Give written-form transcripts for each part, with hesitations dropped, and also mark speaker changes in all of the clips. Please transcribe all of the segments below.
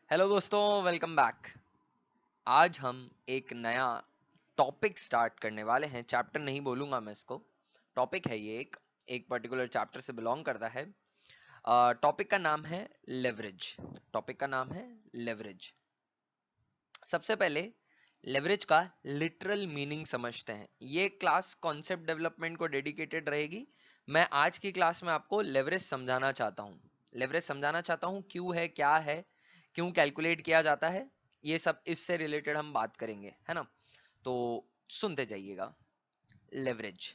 Speaker 1: Hello दोस्तों, welcome back. आज हम एक नया टॉपिक स्टार्ट करने वाले हैं। चैप्टर नहीं बोलूंगा मैं इसको, टॉपिक है ये। एक पर्टिकुलर चैप्टर से बिलोंग करता है। टॉपिक का नाम है लेवरेज। टॉपिक का नाम है लेवरेज। सबसे पहले लेवरेज का लिटरल मीनिंग समझते हैं। ये क्लास कॉन्सेप्ट डेवलपमेंट को डेडिकेटेड रहेगी। मैं आज की क्लास में आपको लेवरेज समझाना चाहता हूँ। लेवरेज समझाना चाहता हूँ, क्यों है, क्या है, क्यों कैलकुलेट किया जाता है, ये सब इससे रिलेटेड हम बात करेंगे, है ना। तो सुनते जाइएगा। लेवरेज,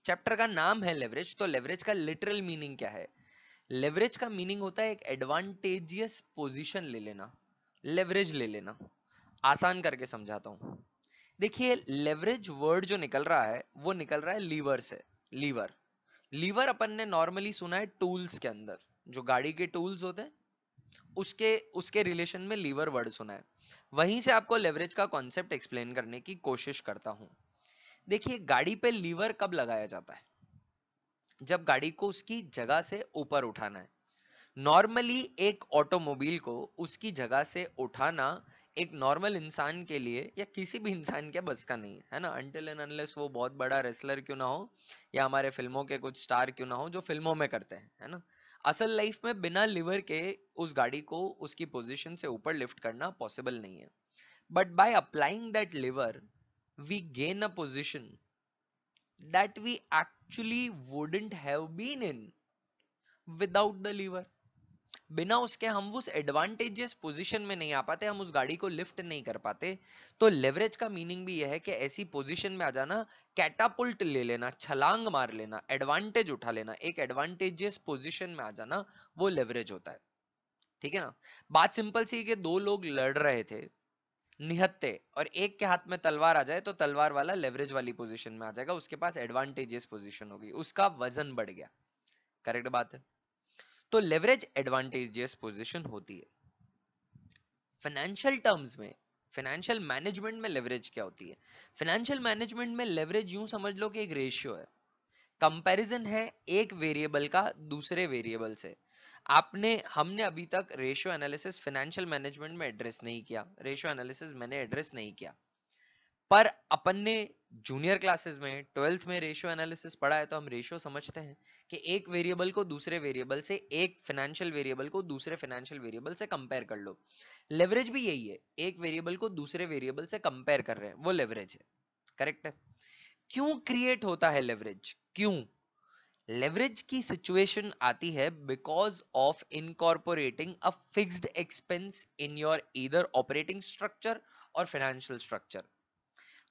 Speaker 1: चैप्टर का नाम है लेवरेज। तो लेवरेज का लिटरल मीनिंग क्या है? लेवरेज का मीनिंग होता है एक एडवांटेजियस पोजीशन ले लेना, लेवरेज ले लेना। आसान करके समझाता हूं। देखिए, लेवरेज वर्ड जो निकल रहा है वो निकल रहा है लीवर से। लीवर, लीवर अपन ने नॉर्मली सुना है टूल्स के अंदर, जो गाड़ी के टूल्स होते हैं उसके उसके रिलेशन में लीवर वर्ड सुना है। वहीं से आपको लेवरेज का कॉन्सेप्ट एक्सप्लेन करने की कोशिश करता हूं। देखिए, गाड़ी पे लीवर कब लगाया जाता है? जब गाड़ी को उसकी जगह से ऊपर उठाना है। नॉर्मली एक ऑटोमोबाइल को उसकी जगह से उठाना एक नॉर्मल इंसान के लिए या किसी भी इंसान के बस का नहीं है ना, अनटिल एंड अनलेस वो बहुत बड़ा रेसलर क्यों ना हो या हमारे फिल्मों के कुछ स्टार क्यों ना हो जो फिल्मों में करते हैं, है ना। असल लाइफ में बिना लिवर के उस गाड़ी को उसकी पोजीशन से ऊपर लिफ्ट करना पॉसिबल नहीं है। But by applying that lever we gain a position that we actually wouldn't have been in without the lever. बिना उसके हम उस एडवांटेजियस पोजीशन में नहीं आ पाते, हम उस गाड़ी को लिफ्ट नहीं कर पाते। तो लेवरेज का मीनिंग भी यह है कि ऐसी पोजीशन में आ जाना, कैटापुल्ट ले लेना, छलांग मार लेना, एडवांटेज उठा लेना, एक एडवांटेजियस पोजीशन में आ जाना, वो लेवरेज होता है। ठीक है ना। बात सिंपल सी है कि दो लोग लड़ रहे थे निहत्ते, और एक के हाथ में तलवार आ जाए तो तलवार वाला लेवरेज वाली पोजीशन में आ जाएगा, उसके पास एडवांटेजियस पोजीशन होगी, उसका वजन बढ़ गया। करेक्ट बात है। तो लेवरेज एडवांटेजियस पोजीशन होती है। फाइनेंशियल टर्म्स में, फाइनेंशियल मैनेजमेंट में लेवरेज क्या होती है? फाइनेंशियल मैनेजमेंट में लेवरेज यूं समझ लो कि एक रेशियो है, कंपैरिजन है एक वेरिएबल का दूसरे वेरिएबल से। आपने हमने अभी तक रेशियो एनालिसिस फाइनेंशियल मैनेजमेंट में एड्रेस नहीं किया, रेशियो एनालिसिस मैंने एड्रेस नहीं किया। पर अपन ने जूनियर क्लासेस में ट्वेल्थ में रेशियो एनालिसिस पढ़ा है, तो हम रेशियो समझते हैं कि एक वेरिएबल को दूसरे वेरिएबल से, एक फाइनेंशियल वेरिएबल को दूसरे फाइनेंशियल वेरिएबल से कंपेयर कर लो। लेवरेज भी यही है, एक वेरिएबल को दूसरे वेरिएबल से कंपेयर कर रहे हैं, वो लेवरेज है। करेक्ट है। क्यों क्रिएट होता है लेवरेज? क्यों लेवरेज की सिचुएशन आती है? Because of incorporating a fixed expense in your either operating structure और फाइनेंशियल स्ट्रक्चर।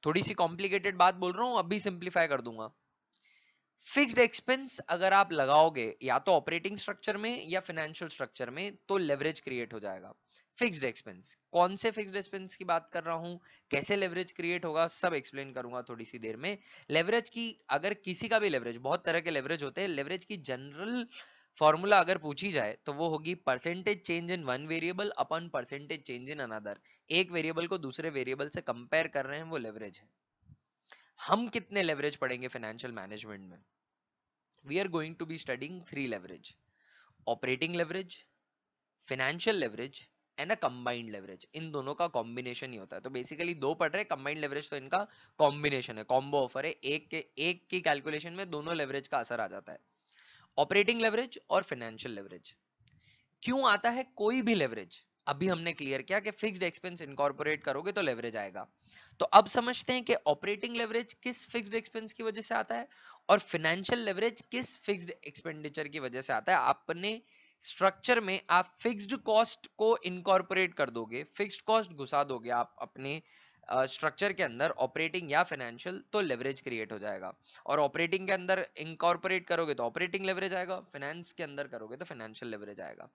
Speaker 1: थोड़ी सी कॉम्प्लिकेटेड बात बोल रहा हूं, अभी सिंप्लीफाई कर दूंगा। फिक्स्ड एक्सपेंस अगर आप लगाओगे या तो ऑपरेटिंग स्ट्रक्चर में या फाइनेंशियल स्ट्रक्चर में, तो लेवरेज क्रिएट हो जाएगा। फिक्स्ड एक्सपेंस, कौन से फिक्स्ड एक्सपेंस की बात कर रहा हूं, कैसे लेवरेज क्रिएट होगा, सब एक्सप्लेन करूंगा थोड़ी सी देर में। लेवरेज की, अगर किसी का भी लेवरेज, बहुत तरह के लेवरेज होते हैं, लेवरेज की जनरल फॉर्मूला अगर पूछी जाए तो वो होगी percentage change in one variable upon percentage change in another. एक वेरिएबल को दूसरे वेरिएबल से कंपेयर कर रहे हैं, वो लेवरेज है। हम कितने लेवरेज पढ़ेंगे फाइनेंशियल मैनेजमेंट में? We are going to be studying three leverage: operating leverage, financial leverage and a combined leverage. इन दोनों का कॉम्बिनेशन ही होता है। तो बेसिकली दो पढ़ रहे, कंबाइंड लेवरेज तो इनका कॉम्बिनेशन है, कॉम्बो ऑफर है, एक की कैलकुलेशन में दोनों लेवरेज का असर आ जाता है, ऑपरेटिंग लेवरेज और फाइनेंशियल लेवरेज। क्यों आता है कोई भी लेवरेज? अभी हमने क्लियर किया कि फिक्स्ड एक्सपेंस इनकॉर्पोरेट करोगे तो लेवरेज आएगा। तो अब समझते हैं कि ऑपरेटिंग लेवरेज किस फिक्स्ड एक्सपेंस की वजह से आता है और फाइनेंशियल लेवरेज किस फिक्स्ड एक्सपेंडिचर की वजह से आता है। आपने स्ट्रक्चर में आप फिक्स्ड कॉस्ट को इनकॉर्पोरेट कर दोगे, फिक्स्ड कॉस्ट घुसा दोगे आप अपने स्ट्रक्चर के अंदर, ऑपरेटिंग या फाइनेंशियल, तो लेवरेज क्रिएट हो जाएगा। और ऑपरेटिंग के अंदर इनकॉर्पोरेट करोगे तो ऑपरेटिंग लेवरेज आएगा, फाइनेंस के अंदर करोगे तो फाइनेंशियल लेवरेज आएगा।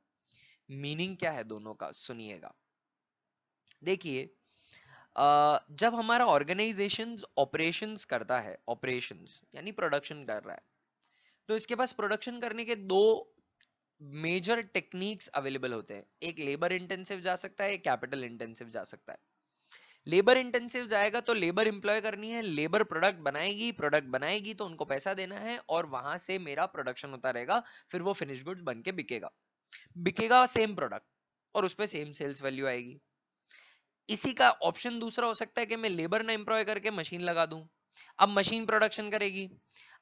Speaker 1: मीनिंग क्या है दोनों का, सुनिएगा। देखिए, जब हमारा ऑर्गेनाइजेशन ऑपरेशंस करता है, ऑपरेशंस यानी प्रोडक्शन कर रहा है, तो इसके पास प्रोडक्शन करने के दो मेजर टेक्निक्स अवेलेबल होते हैं। एक लेबर इंटेंसिव जा सकता है, एक कैपिटल इंटेंसिव जा सकता है। लेबर इंटेंसिव जाएगा तो लेबर इंप्लॉय करनी है, लेबर प्रोडक्ट बनाएगी, प्रोडक्ट बनाएगी तो उनको पैसा देना है, और वहां से मेरा प्रोडक्शन होता रहेगा, फिर वो फिनिश गुड्स बन के बिकेगा। बिकेगा सेम प्रोडक्ट, और उस पर सेम सेल्स वैल्यू आएगी। इसी का ऑप्शन दूसरा हो सकता है कि मैं लेबर ना एम्प्लॉय करके मशीन लगा दूं। अब मशीन प्रोडक्शन करेगी।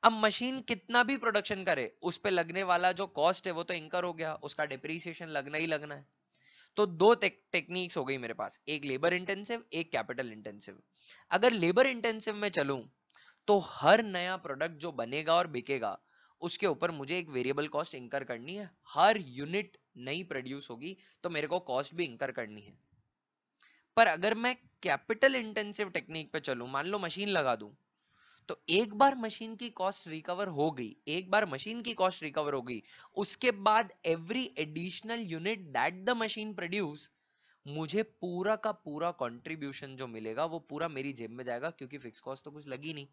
Speaker 1: अब मशीन कितना भी प्रोडक्शन करे, उस पे लगने वाला जो कॉस्ट है वो तो इंकर हो गया, उसका डिप्रीसिएशन लगना ही लगना है। तो दो टेक्निक्स हो गई मेरे पास, एक लेबर इंटेंसिव, एक कैपिटल इंटेंसिव। अगर लेबर इंटेंसिव में चलूं तो हर नया प्रोडक्ट जो बनेगा और बिकेगा उसके ऊपर मुझे एक वेरिएबल कॉस्ट इंकर करनी है। हर यूनिट नई प्रोड्यूस होगी तो मेरे को कॉस्ट भी इंकर करनी है। पर अगर मैं कैपिटल इंटेंसिव टेक्निक पे चलूं, मान लो मशीन लगा दूं, तो एक बार मशीन की कॉस्ट रिकवर हो गई, एक बार मशीन की कॉस्ट रिकवर हो गई, उसके बाद every additional unit that the machine produce, मुझे पूरा का पूरा कंट्रीब्यूशन जो मिलेगा वो पूरा मेरी जेब में जाएगा, क्योंकि फिक्स कॉस्ट तो कुछ लगी नहीं।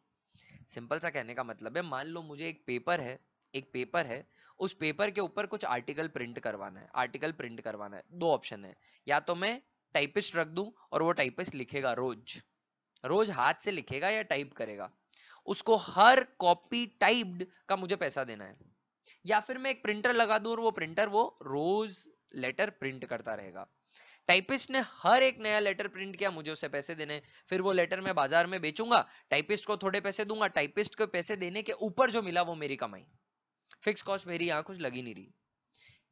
Speaker 1: सिंपल सा कहने का मतलब है, मान लो मुझे एक पेपर है, उस पेपर के ऊपर कुछ आर्टिकल प्रिंट करवाना है। आर्टिकल प्रिंट करवाना है, दो ऑप्शन है, या तो मैं टाइपिस्ट रख दूं और वो टाइपिस्ट लिखेगा, रोज रोज हाथ से लिखेगा या टाइप करेगा, उसको हर कॉपी टाइप्ड का मुझे पैसा देना है। या फिर मैं एक प्रिंटर लगा दूं और वो प्रिंटर वो रोज लेटर प्रिंट करता रहेगा। टाइपिस्ट ने हर एक नया लेटर प्रिंट किया, मुझे उसे पैसे देने, फिर वो लेटर मैं बाजार में बेचूंगा, टाइपिस्ट को थोड़े पैसे दूंगा, टाइपिस्ट को पैसे देने के ऊपर जो मिला वो मेरी कमाई। फिक्स कॉस्ट मेरी यहां कुछ लगी नहीं रही।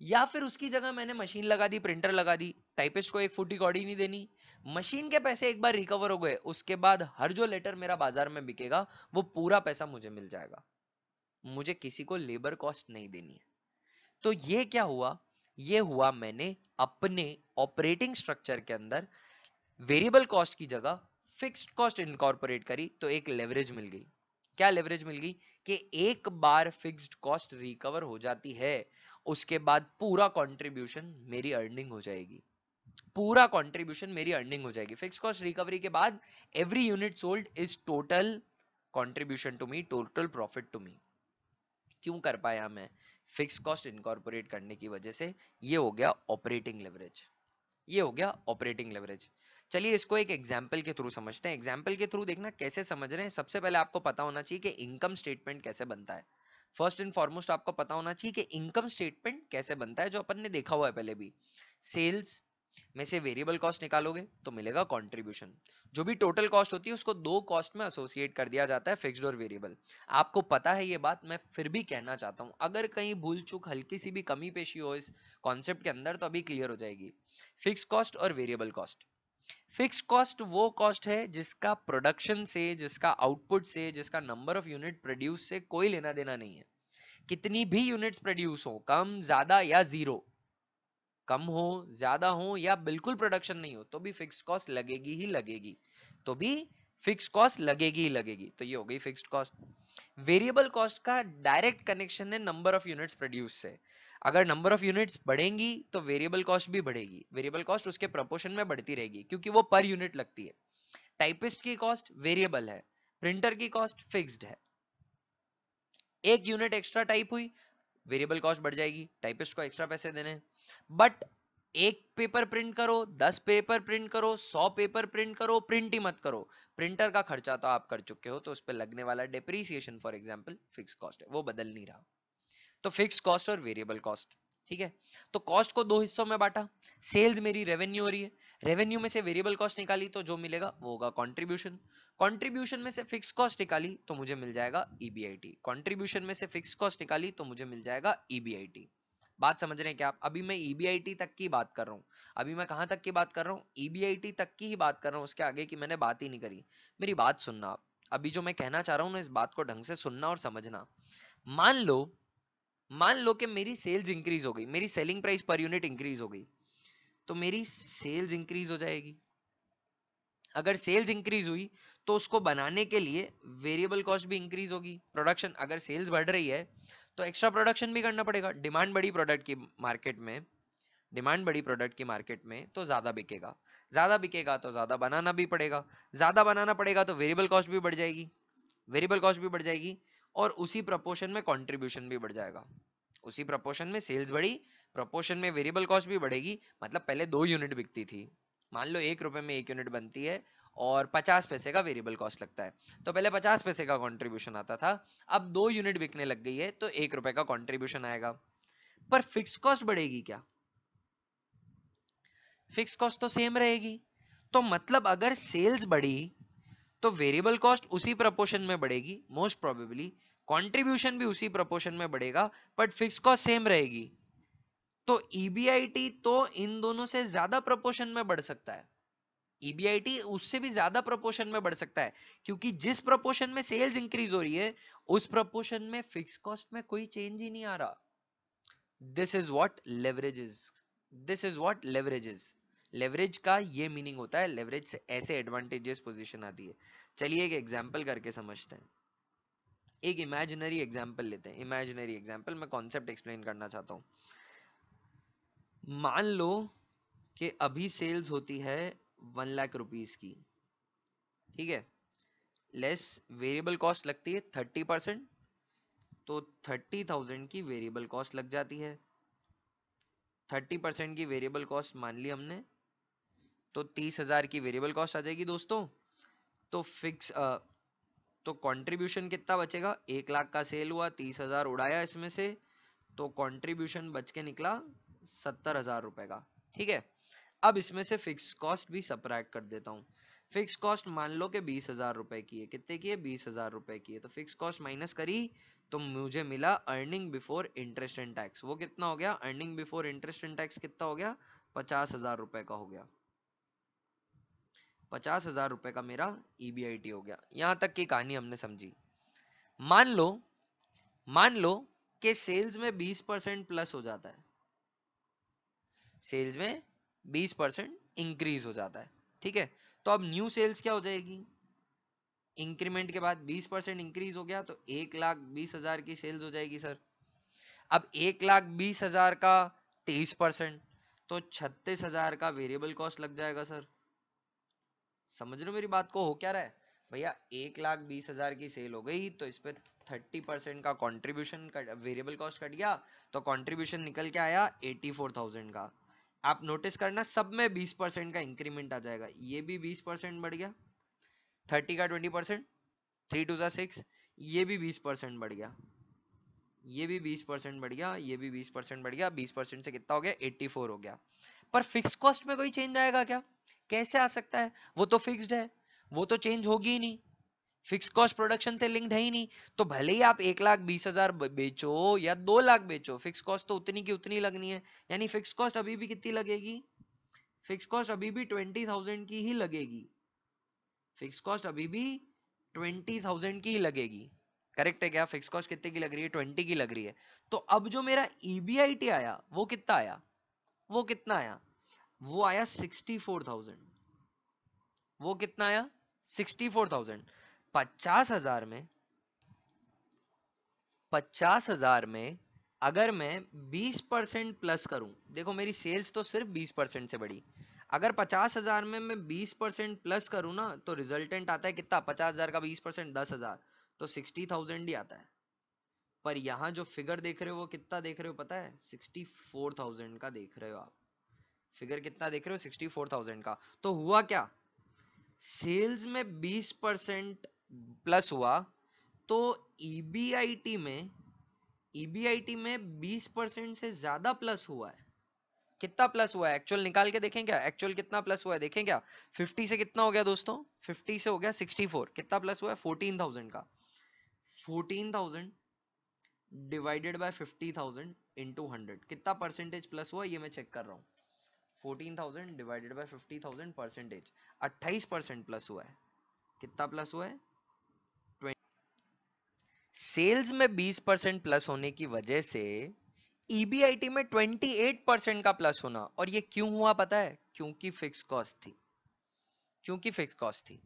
Speaker 1: या फिर उसकी जगह मैंने मशीन लगा दी, प्रिंटर लगा दी, टाइपिस्ट को एक फुटी कौड़ी नहीं देनी, मशीन के पैसे एक बार रिकवर हो गए, उसके बाद हर जो लेटर मेरा बाजार में बिकेगा वो पूरा पैसा मुझे मिल जाएगा, मुझे किसी को लेबर कॉस्ट नहीं देनी है। तो ये क्या हुआ, ये हुआ मैंने अपने ऑपरेटिंग स्ट्रक्चर के अंदर वेरिएबल कॉस्ट की जगह फिक्स्ड कॉस्ट इनकॉर्पोरेट करी, तो एक लेवरेज मिल गई। क्या लेवरेज मिल गई कि एक बार फिक्स्ड कॉस्ट रिकवर हो जाती है, उसके बाद पूरा कंट्रीब्यूशन मेरी अर्निंग हो जाएगी, पूरा कंट्रीब्यूशन मेरी अर्निंग हो जाएगी। फिक्स्ड कॉस्ट रिकवरी के बाद every unit sold is total contribution to me, total profit to me. क्यों कर पाया मैं? फिक्स कॉस्ट इनकॉर्पोरेट करने की वजह से। ये हो गया ऑपरेटिंग लेवरेज, ये हो गया ऑपरेटिंग लेवरेज। चलिए इसको एक एग्जांपल के थ्रू समझते हैं। एग्जांपल के थ्रू देखना कैसे समझ रहे हैं। सबसे पहले आपको पता होना चाहिए कि इनकम स्टेटमेंट कैसे बनता है। फर्स्ट एंड फॉरमोस्ट आपको पता होना चाहिए कि इनकम स्टेटमेंट कैसे बनता है, जो अपन ने देखा हुआ है पहले भी। सेल्स में से वेरिएबल कॉस्ट निकालोगे तो मिलेगा कंट्रीब्यूशन। जो भी टोटल कॉस्ट होती है उसको दो कॉस्ट में एसोसिएट कर दिया जाता है, फिक्स्ड और वेरिएबल। आपको पता है ये बात, मैं फिर भी कहना चाहता हूं, अगर कहीं भूल चूक हल्की सी भी कमी पेशी हो इस कॉन्सेप्ट के अंदर तो अभी क्लियर हो जाएगी। फिक्स कॉस्ट और वेरिएबल कॉस्ट। फिक्स कॉस्ट वो कॉस्ट है जिसका प्रोडक्शन से, जिसका आउटपुट से, जिसका नंबर ऑफ यूनिट प्रोड्यूस से कोई लेना देना नहीं है। कितनी भी यूनिट्स प्रोड्यूस हो, कम ज्यादा या जीरो, कम हो ज्यादा हो या बिल्कुल प्रोडक्शन नहीं हो, तो भी फिक्स कॉस्ट लगेगी ही लगेगी, तो भी फिक्स कॉस्ट लगेगी ही लगेगी। तो ये हो गई फिक्स्ड कॉस्ट। वेरिएबल कॉस्ट का डायरेक्ट कनेक्शन है नंबर ऑफ यूनिट्स प्रोड्यूस से। अगर नंबर ऑफ यूनिट्स बढ़ेंगी तो वेरिएबल कॉस्ट भी बढ़ेगी, वेरिएबल कॉस्ट उसके प्रोपोर्शन में बढ़ती रहेगी, क्योंकि वो पर यूनिट लगती है। टाइपिस्ट की कॉस्ट वेरिएबल है, प्रिंटर की कॉस्ट फिक्स्ड है। एक यूनिट एक्स्ट्रा टाइप हुई, वेरिएबल कॉस्ट बढ़ जाएगी, टाइपिस्ट को एक्स्ट्रा पैसे देने। बट एक पेपर प्रिंट करो, 10 पेपर प्रिंट करो, 100 पेपर प्रिंट करो, प्रिंट ही मत करो, प्रिंटर का खर्चा तो आप कर चुके हो, तो उस पर लगने वाला depreciation for example fix cost है, वो बदल नहीं रहा। तो फिक्स कॉस्ट और वेरिएबल कॉस्ट, ठीक है। तो कॉस्ट को दो हिस्सों में बांटा। सेल्स मेरी रेवेन्यू हो रही है, रेवेन्यू में से वेरिएबल कॉस्ट निकाली तो जो मिलेगा वो होगा कंट्रीब्यूशन। कंट्रीब्यूशन में से फिक्स कॉस्ट निकाली तो मुझे मिल जाएगा ईबीआईटी। कंट्रीब्यूशन में से फिक्स कॉस्ट निकाली तो मुझे मिल जाएगा ईबीआईटी। बात समझ रहे हैं क्या आप? अभी मैं ईबीआईटी तक की बात कर रहा हूँ। अभी मैं कहां तक की बात कर रहा हूँ? ईबीआईटी तक की ही बात कर रहा हूँ, उसके आगे की मैंने बात ही नहीं करी। मेरी बात सुनना आप, अभी जो मैं कहना चाह रहा हूँ ना, इस बात को ढंग से सुनना और समझना। मान लो, मान लो कि मेरी सेल्स इंक्रीज हो गई, मेरी selling price per unit increase हो गई, तो मेरी सेल्स इंक्रीज हो जाएगी। अगर सेल्स इंक्रीज हुई तो उसको बनाने के लिए वेरिएबल कॉस्ट भी इंक्रीज होगी। प्रोडक्शन, अगर सेल्स बढ़ रही है तो एक्स्ट्रा प्रोडक्शन भी करना पड़ेगा। डिमांड बढ़ी प्रोडक्ट की मार्केट में, डिमांड बढ़ी प्रोडक्ट की मार्केट में तो ज्यादा बिकेगा, ज्यादा बिकेगा तो ज्यादा बनाना भी पड़ेगा, ज्यादा बनाना पड़ेगा तो वेरिएबल कॉस्ट भी बढ़ जाएगी, वेरिएबल कॉस्ट भी बढ़ जाएगी, और उसी प्रोपोर्शन में कंट्रीब्यूशन भी बढ़ जाएगा। उसी प्रोपोर्शन में सेल्स बढ़ी, प्रोपोर्शन में वेरिएबल कॉस्ट भी बढ़ेगी। मतलब पहले 2 यूनिट बिकती थी, मान लो 1 रुपए में 1 यूनिट बनती है और 50 पैसे का वेरिएबल कॉस्ट लगता है, तो पहले 50 पैसे का कंट्रीब्यूशन आता था। अब 2 यूनिट बिकने लग गई है तो 1 रुपए का कंट्रीब्यूशन आएगा। पर फिक्स कॉस्ट बढ़ेगी क्या? फिक्स कॉस्ट तो सेम रहेगी। तो मतलब अगर सेल्स बढ़ी तो वेरिएबल कॉस्ट उसी प्रोपोर्शन में बढ़ेगी मोस्ट प्रोबेबली, कंट्रीब्यूशन भी उसी प्रोपोर्शन में बढ़ेगा, बट फिक्स कॉस्ट सेम रहेगी। तो ईबीआईटी तो इन दोनों से ज्यादा प्रोपोर्शन में बढ़ सकता है, ईबीआईटी उससे भी ज्यादा प्रोपोर्शन में बढ़ सकता है, क्योंकि जिस प्रोपोर्शन में सेल्स इंक्रीज हो रही है उस प्रोपोर्शन में फिक्स कॉस्ट में कोई चेंज ही नहीं आ रहा। This is what leverage is, this is what leverage is. Leverage का ये मीनिंग होता है, लेवरेज से ऐसे एडवांटेजेस पोजीशन आती है। चलिए एक एग्जांपल करके समझते हैं। एक इमेजिनरी एग्जांपल लेते हैं, इमेजिनरी एग्जांपल, मैं कॉन्सेप्ट एक्सप्लेन करना चाहता हूं। मान लो कि अभी सेल्स होती है 1,00,000 की, ठीक है, लेस वेरिएबल कॉस्ट लगती है 30%, तो 30,000 की वेरिएबल कॉस्ट लग जाती है। 30% की वेरिएबल कॉस्ट मान ली हमने, तो 30,000 की वेरिएबल कॉस्ट आ जाएगी दोस्तों। तो फिक्स तो कंट्रीब्यूशन कितना बचेगा, 1,00,000 का सेल हुआ, 30,000 उड़ाया इसमें से, तो कंट्रीब्यूशन बच के निकला 70,000 रुपए का, ठीक है। अब इसमें से फिक्स कॉस्ट भी सबट्रैक्ट कर देता हूँ। फिक्स कॉस्ट मान लो कि 20,000 रुपए की है, कितने की है, 20,000 रुपए की है। तो फिक्स कॉस्ट माइनस करी तो मुझे मिला earning before interest and tax. वो कितना हो गया, earning before interest and tax कितना हो गया, 50,000 रुपए का हो गया। 50,000 रुपए का मेरा ईबीआईटी हो गया। यहां तक की कहानी हमने समझी। मान लो कि सेल्स में 20% प्लस हो जाता है, सेल्स में 20% इंक्रीज हो जाता है, ठीक है। तो अब न्यू सेल्स क्या हो जाएगी, इंक्रीमेंट के बाद 20% इंक्रीज हो गया, तो 1,20,000 की सेल्स हो जाएगी सर। अब 1,20,000 का 23%, तो 36,000 का वेरिएबल कॉस्ट लग जाएगा सर। समझ रहे हो मेरी बात को, हो क्या रहा है भैया, 1,20,000 की सेल हो गई, तो इस पे 30% का कंट्रीब्यूशन वेरिएबल कॉस्ट कट गया, तो कंट्रीब्यूशन निकल के आया 84,000 का। आप नोटिस करना सब में 20% का इंक्रीमेंट आ जाएगा, ये भी 20% बढ़ गया, 30 का 20%, 3 2 6, ये भी 20% बढ़ गया, ये भी 20% बढ़ गया, ये भी 20% बढ़ गया, 20% से कितना हो गया, 84 हो गया। पर फिक्स कॉस्ट में कोई चेंज आएगा क्या, कैसे आ सकता है, वो तो फिक्स्ड है, वो तो चेंज होगी ही नहीं, फिक्स कॉस्ट प्रोडक्शन से लिंक्ड है ही नहीं। तो भले ही आप 1,20,000 बेचो या 2,00,000 बेचो, फिक्स कॉस्ट तो उतनी की उतनी लगनी है। यानी फिक्स कॉस्ट अभी भी कितनी लगेगी, फिक्स कॉस्ट अभी भी 20,000 की ही लगेगी, फिक्स कॉस्ट अभी भी 20,000 की ही लगेगी। करेक्ट है क्या, फिक्स कॉस्ट कितने की लग रही है, 20 की लग रही है। तो अब जो मेरा ईबीआईटी आया वो कितना आया, वो कितना आया, वो आया 64,000। वो कितना आया, 64,000। 50,000 में, 50,000 में अगर मैं 20% प्लस करूं, देखो मेरी सेल्स तो सिर्फ 20% से बढ़ी, अगर 50,000 में मैं 20% प्लस करूं ना, तो रिजल्टेंट आता है कितना, 50,000 का 20% 10,000, तो 60,000 ही आता है। पर यहां जो फिगर देख रहे हो वो कितना देख रहे हो पता है, 64,000 का देख रहे हो आप, फिगर कितना देख रहे हो, 64,000 का। तो हुआ क्या, सेल्स में 20% प्लस हुआ, तो ईबीआईटी में, ईबीआईटी में 20% से ज्यादा प्लस हुआ है। कितना प्लस हुआ है, एक्चुअल निकाल के देखें क्या, एक्चुअल कितना प्लस हुआ है देखें क्या। 50 से कितना हो गया दोस्तों, 50 से हो गया 64, कितना प्लस हुआ है, 14,000 का। 14,000 डिवाइडेड बाय 50,000 इंटू 100, कितना परसेंटेज प्लस हुआ ये मैं चेक कर रहा हूँ। 14,000 डिवाइडेड बाय 50,000 परसेंटेज 28% प्लस हुआ है। कितना प्लस हुआ है, सेल्स में 20% प्लस होने की वजह से ईबीआईटी में 28% का प्लस होना। और ये क्यों हुआ पता है, क्योंकि फिक्स कॉस्ट थी, क्योंकि फिक्स कॉस्ट थी।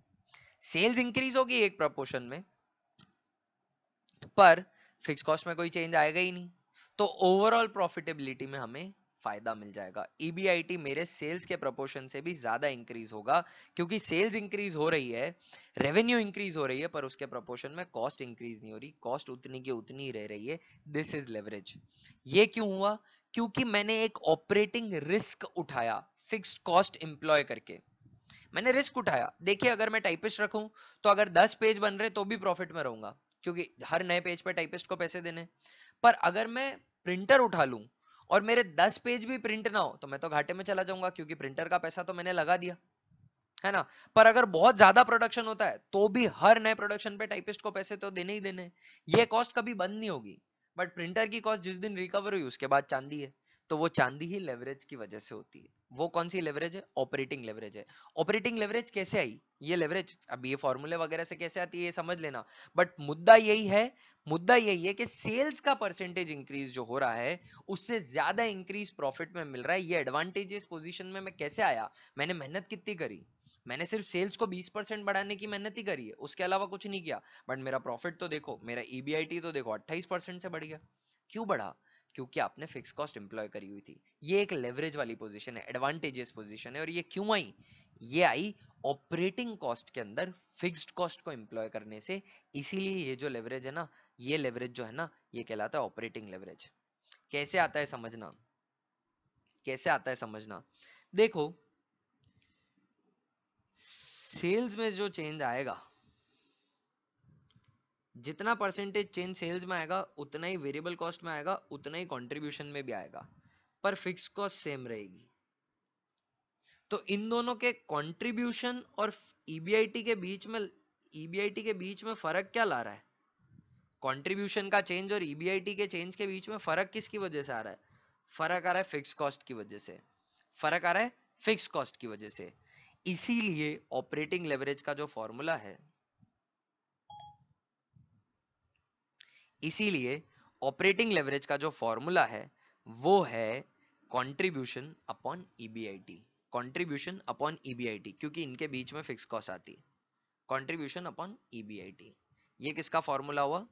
Speaker 1: सेल्स इंक्रीज होगी एक प्रपोर्शन में, पर फिक्स कॉस्ट में कोई चेंज आएगा ही नहीं, तो ओवरऑल प्रॉफिटेबिलिटी में हमें फायदा मिल जाएगा। ईबीआईटी मेरे सेल्स के प्रोपोर्शन से भी ज्यादा इंक्रीज होगा, क्योंकि सेल्स इंक्रीज हो रही है, रेवेन्यू इंक्रीज हो रही है, पर उसके प्रोपोर्शन में कॉस्ट इंक्रीज नहीं हो रही, कॉस्ट उतनी की उतनी रह रही है। This is leverage. ये क्यों हुआ, क्योंकि मैंने एक ऑपरेटिंग रिस्क उठाया फिक्स्ड कॉस्ट इंप्लॉय करके, मैंने रिस्क उठाया। देखिए अगर मैं टाइपिस्ट रखूं तो अगर 10 पेज बन रहे तो भी प्रॉफिट में रहूंगा, क्योंकि हर नए पेज पे टाइपिस्ट को पैसे देने। पर अगर मैं प्रिंटर उठा लूं और मेरे 10 पेज भी प्रिंट ना हो तो मैं तो घाटे में चला जाऊंगा, क्योंकि प्रिंटर का पैसा तो मैंने लगा दिया, है ना। पर अगर बहुत ज्यादा प्रोडक्शन होता है तो भी हर नए प्रोडक्शन पे टाइपिस्ट को पैसे तो देने ही देने, ये कॉस्ट कभी बंद नहीं होगी। बट प्रिंटर की कॉस्ट जिस दिन रिकवर हुई उसके बाद चांदी है, तो वो चांदी ही लेवरेज की वजह से होती है। वो कौन सी लेवरेज है? ऑपरेटिंग लेवरेज है। ऑपरेटिंग लेवरेज कैसे आई? ये लेवरेज अब ये फॉर्मूले वगैरह से कैसे आती है ये समझ लेना, बट मुद्दा यही है कि सेल्स का परसेंटेज इंक्रीज जो हो रहा है उससे ज्यादा इंक्रीज प्रॉफिट में मिल रहा है। ये एडवांटेजेस पोजीशन में मैं कैसे आया? मैंने मेहनत कितनी करी? मैंने सिर्फ सेल्स को 20% बढ़ाने की मेहनत ही करी है, उसके अलावा कुछ नहीं किया। बट मेरा प्रॉफिट तो देखो, मेरा ईबीआईटी तो देखो 28% से बढ़ गया। क्यों बढ़ा? क्योंकि आपने फिक्स कॉस्ट एम्प्लॉय करी हुई थी। ये एक लेवरेज वाली पोजीशन है, एडवांटेजेस पोजीशन है। और ये क्यों आई? ये आई ऑपरेटिंग कॉस्ट के अंदर फिक्स्ड कॉस्ट को एम्प्लॉय करने से। इसीलिए ये जो लेवरेज है ना, ये लेवरेज जो है ना, ये कहलाता है ऑपरेटिंग लेवरेज। कैसे आता है समझना, कैसे आता है समझना। देखो, सेल्स में जो चेंज आएगा, जितना परसेंटेज चेंज सेल्स में आएगा उतना ही वेरिएबल कॉस्ट में आएगा, उतना ही कंट्रीब्यूशन में भी आएगा, पर फिक्स कॉस्ट सेम रहेगी। तो इन दोनों के कंट्रीब्यूशन और ईबीआईटी के बीच में फर्क क्या ला रहा है? कंट्रीब्यूशन का चेंज और ईबीआईटी के चेंज के बीच में फर्क किसकी वजह से आ रहा है? फर्क आ रहा है फिक्स कॉस्ट की वजह से। फर्क आ रहा है फिक्स कॉस्ट की वजह से। इसीलिए ऑपरेटिंग लेवरेज का जो फॉर्मूला है, इसीलिए ऑपरेटिंग लेवरेज का जो फॉर्मूला है वो है contribution upon EBIT. Contribution upon EBIT, क्योंकि इनके बीच में फिक्स कॉस्ट आती है। कंट्रीब्यूशन अपॉन ईबीआईटी, ये किसका फॉर्मूला हुआ?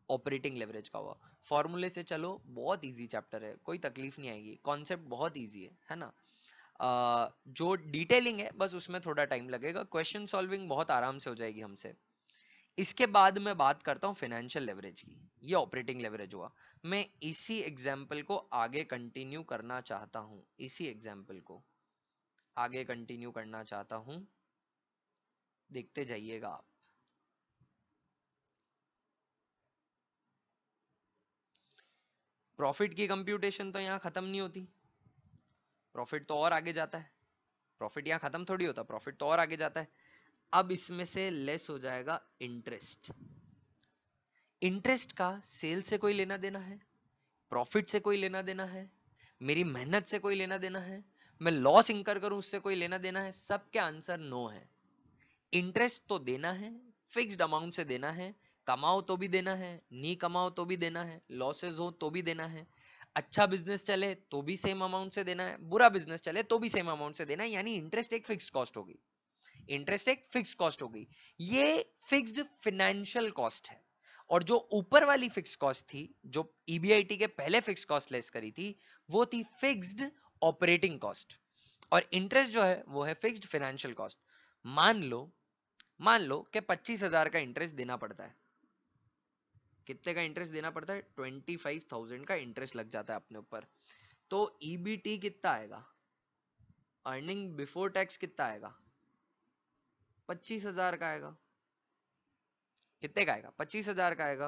Speaker 1: ऑपरेटिंग लेवरेज का हुआ। फॉर्मूले से चलो, बहुत इजी चैप्टर है, कोई तकलीफ नहीं आएगी, कॉन्सेप्ट बहुत इजी है ना। जो डिटेलिंग है बस उसमें थोड़ा टाइम लगेगा, क्वेश्चन सॉल्विंग बहुत आराम से हो जाएगी हमसे। इसके बाद मैं बात करता हूं फाइनेंशियल लेवरेज की। ये ऑपरेटिंग लेवरेज हुआ। मैं इसी एग्जांपल को आगे कंटिन्यू करना चाहता हूं, इसी एग्जांपल को आगे कंटिन्यू करना चाहता हूं, देखते जाइएगा आप। प्रॉफिट की कंप्यूटेशन तो यहां खत्म नहीं होती, प्रॉफिट तो और आगे जाता है। प्रॉफिट यहां खत्म थोड़ी होता, प्रॉफिट तो और आगे जाता है। अब इसमें से लेस हो जाएगा इंटरेस्ट। इंटरेस्ट का सेल से कोई लेना देना है? प्रॉफिट से कोई लेना देना है? मेरी मेहनत से कोई लेना देना है? मैं लॉस इंकर करूं उससे कोई लेना देना है? सबके आंसर नो है। इंटरेस्ट तो देना है, फिक्स्ड अमाउंट से देना है, कमाओ तो भी देना है, नहीं कमाओ तो भी देना है, लॉसेस हो तो भी देना है, अच्छा बिजनेस चले तो भी सेम अमाउंट से देना है, बुरा बिजनेस चले तो भी सेम अमाउंट से देना है। यानी इंटरेस्ट एक फिक्स्ड कॉस्ट होगी, इंटरेस्ट एक फिक्स्ड कॉस्ट होगी। ये फिक्स्ड फाइनेंशियल कॉस्ट है। और जो ऊपर वाली फिक्स कॉस्ट थी, जो ईबीआईटी के पहले फिक्स कॉस्ट लेस करी थी, वो थी फिक्स्ड ऑपरेटिंग कॉस्ट। और इंटरेस्ट जो है वो है फिक्स्ड फाइनेंशियल कॉस्ट। मान लो मान लो कि 25,000 का इंटरेस्ट देना पड़ता है। कितने का इंटरेस्ट देना पड़ता है? 25,000 का इंटरेस्ट लग जाता है अपने ऊपर। तो ईबीटी कितना आएगा? अर्निंग बिफोर टैक्स कितना आएगा? 25,000 का आएगा। कितने का आएगा? 25,000 का आएगा।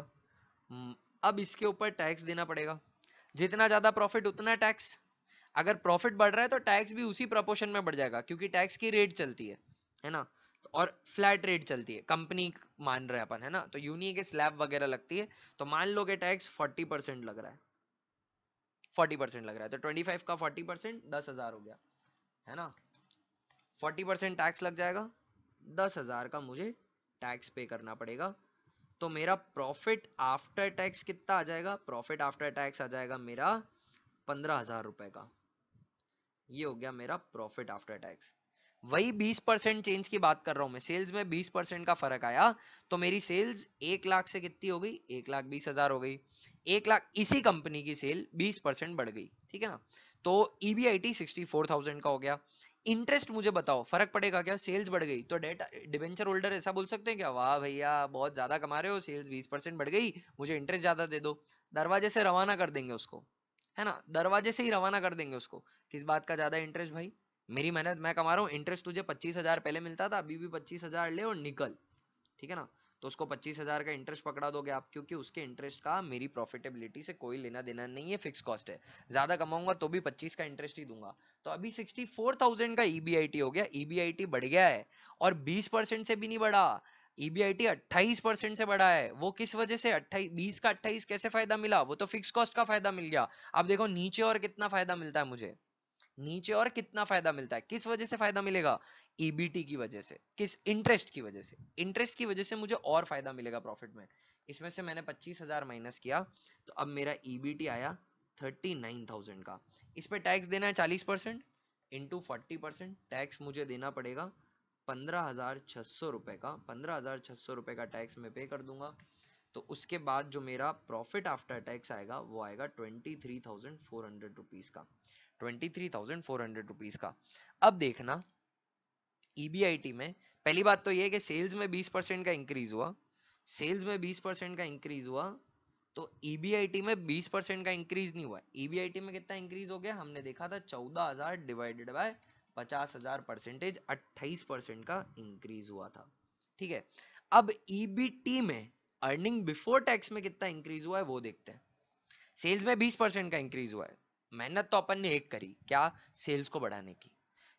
Speaker 1: अब इसके ऊपर टैक्स देना पड़ेगा। जितना ज्यादा प्रॉफिट उतना टैक्स। अगर प्रॉफिट बढ़ रहा है तो टैक्स भी उसी प्रोपोर्शन में बढ़ जाएगा, क्योंकि टैक्स की रेट चलती है ना। और फ्लैट रेट चलती है, कंपनी मान रहे हैं अपन, है ना। तो यूनी के स्लैब वगैरह लगती है, तो मान लो कि टैक्स 40% लग रहा है, 40% लग रहा है, तो 25 का 40% 10,000 हो गया, है ना। 40% टैक्स लग जाएगा, 10,000 का मुझे टैक्स पे करना पड़ेगा। तो मेरा प्रॉफिट आफ्टर टैक्स कितना आ जाएगा? प्रॉफिट आफ्टर टैक्स आ जाएगा मेरा 15,000 रुपए का। ये हो गया मेरा प्रॉफिट आफ्टर टैक्स। वही 20% चेंज की बात कर रहा हूं मैं, सेल्स में 20% का फर्क आया, तो मेरी सेल्स 1 लाख से कितनी हो गई? 1,20,000 हो गई। 1 लाख, इसी कंपनी की सेल 20% बढ़ गई, ठीक है ना। तो ईबीआईटी 64,000 का हो गया। इंटरेस्ट मुझे बताओ, फर्क पड़ेगा क्या? सेल्स बढ़ गई तो डेट डिबेंचर होल्डर ऐसा बोल सकते हैं क्या? वाह भैया बहुत ज्यादा कमा रहे हो, सेल्स 20% बढ़ गई, मुझे इंटरेस्ट ज्यादा दे दो। दरवाजे से रवाना कर देंगे उसको, है ना। दरवाजे से ही रवाना कर देंगे उसको। किस बात का ज्यादा इंटरेस्ट भाई? मेरी मेहनत मैं कमा रहा हूँ, इंटरेस्ट तुझे 25,000 पहले मिलता था, अभी भी 25,000 ले और निकल, ठीक है ना। तो उसको 25,000 का इंटरेस्ट पकड़ा दोगे आप, क्योंकि उसके इंटरेस्ट का मेरी प्रॉफिटेबिलिटी से कोई लेना देना नहीं है, फिक्स कॉस्ट है। ज्यादा कमाऊंगा तो भी 25 का इंटरेस्ट ही दूंगा। तो अभी 64,000 का ईबीआईटी हो गया, ईबीआईटी बढ़ गया है और 20% से भी नहीं बढ़ा, ईबीआईटी 28% से बढ़ा है। वो किस वजह से? 28, 20 का 28 कैसे फायदा मिला? वो तो फिक्स कॉस्ट का फायदा मिल गया। अब देखो नीचे और कितना फायदा मिलता है मुझे, नीचे और कितना फायदा मिलता है। किस वजह से फायदा मिलेगा? ईबीटी की वजह से। किस? इंटरेस्ट की वजह से। इंटरेस्ट की वजह से मुझे और फायदा मिलेगा प्रॉफिट में। इसमें से मैंने 25,000 माइनस किया, तो अब मेरा ईबीटी आया 39,000 का। इस पे टैक्स देना है 40% इंटू 40%, टैक्स मुझे देना पड़ेगा 15,600 रुपए का। 15,600 रुपए का टैक्स मैं पे कर दूंगा। तो उसके बाद जो मेरा प्रॉफिट आफ्टर टैक्स आएगा वो आएगा 23,400 रुपीज का। 23,400 रुपीज का। अब देखना ईबीआईटी में पहली बात तो ये है कि सेल्स में 20% का इंक्रीज हुआ, सेल्स में 20% का इंक्रीज हुआ, तो ईबीआईटी में 20% का इंक्रीज नहीं हुआ। ईबीआईटी में कितना इंक्रीज हो गया? हमने देखा था 14,000 डिवाइडेड बाय 50,000 परसेंटेज, 28% का इंक्रीज हुआ था। ठीक है, अब ईबीटी में अर्निंग बिफोर टैक्स में कितना इंक्रीज हुआ है वो देखते हैं। सेल्स में 20% का इंक्रीज हुआ है। मेहनत तो अपन ने एक करी, क्या? सेल्स को बढ़ाने की।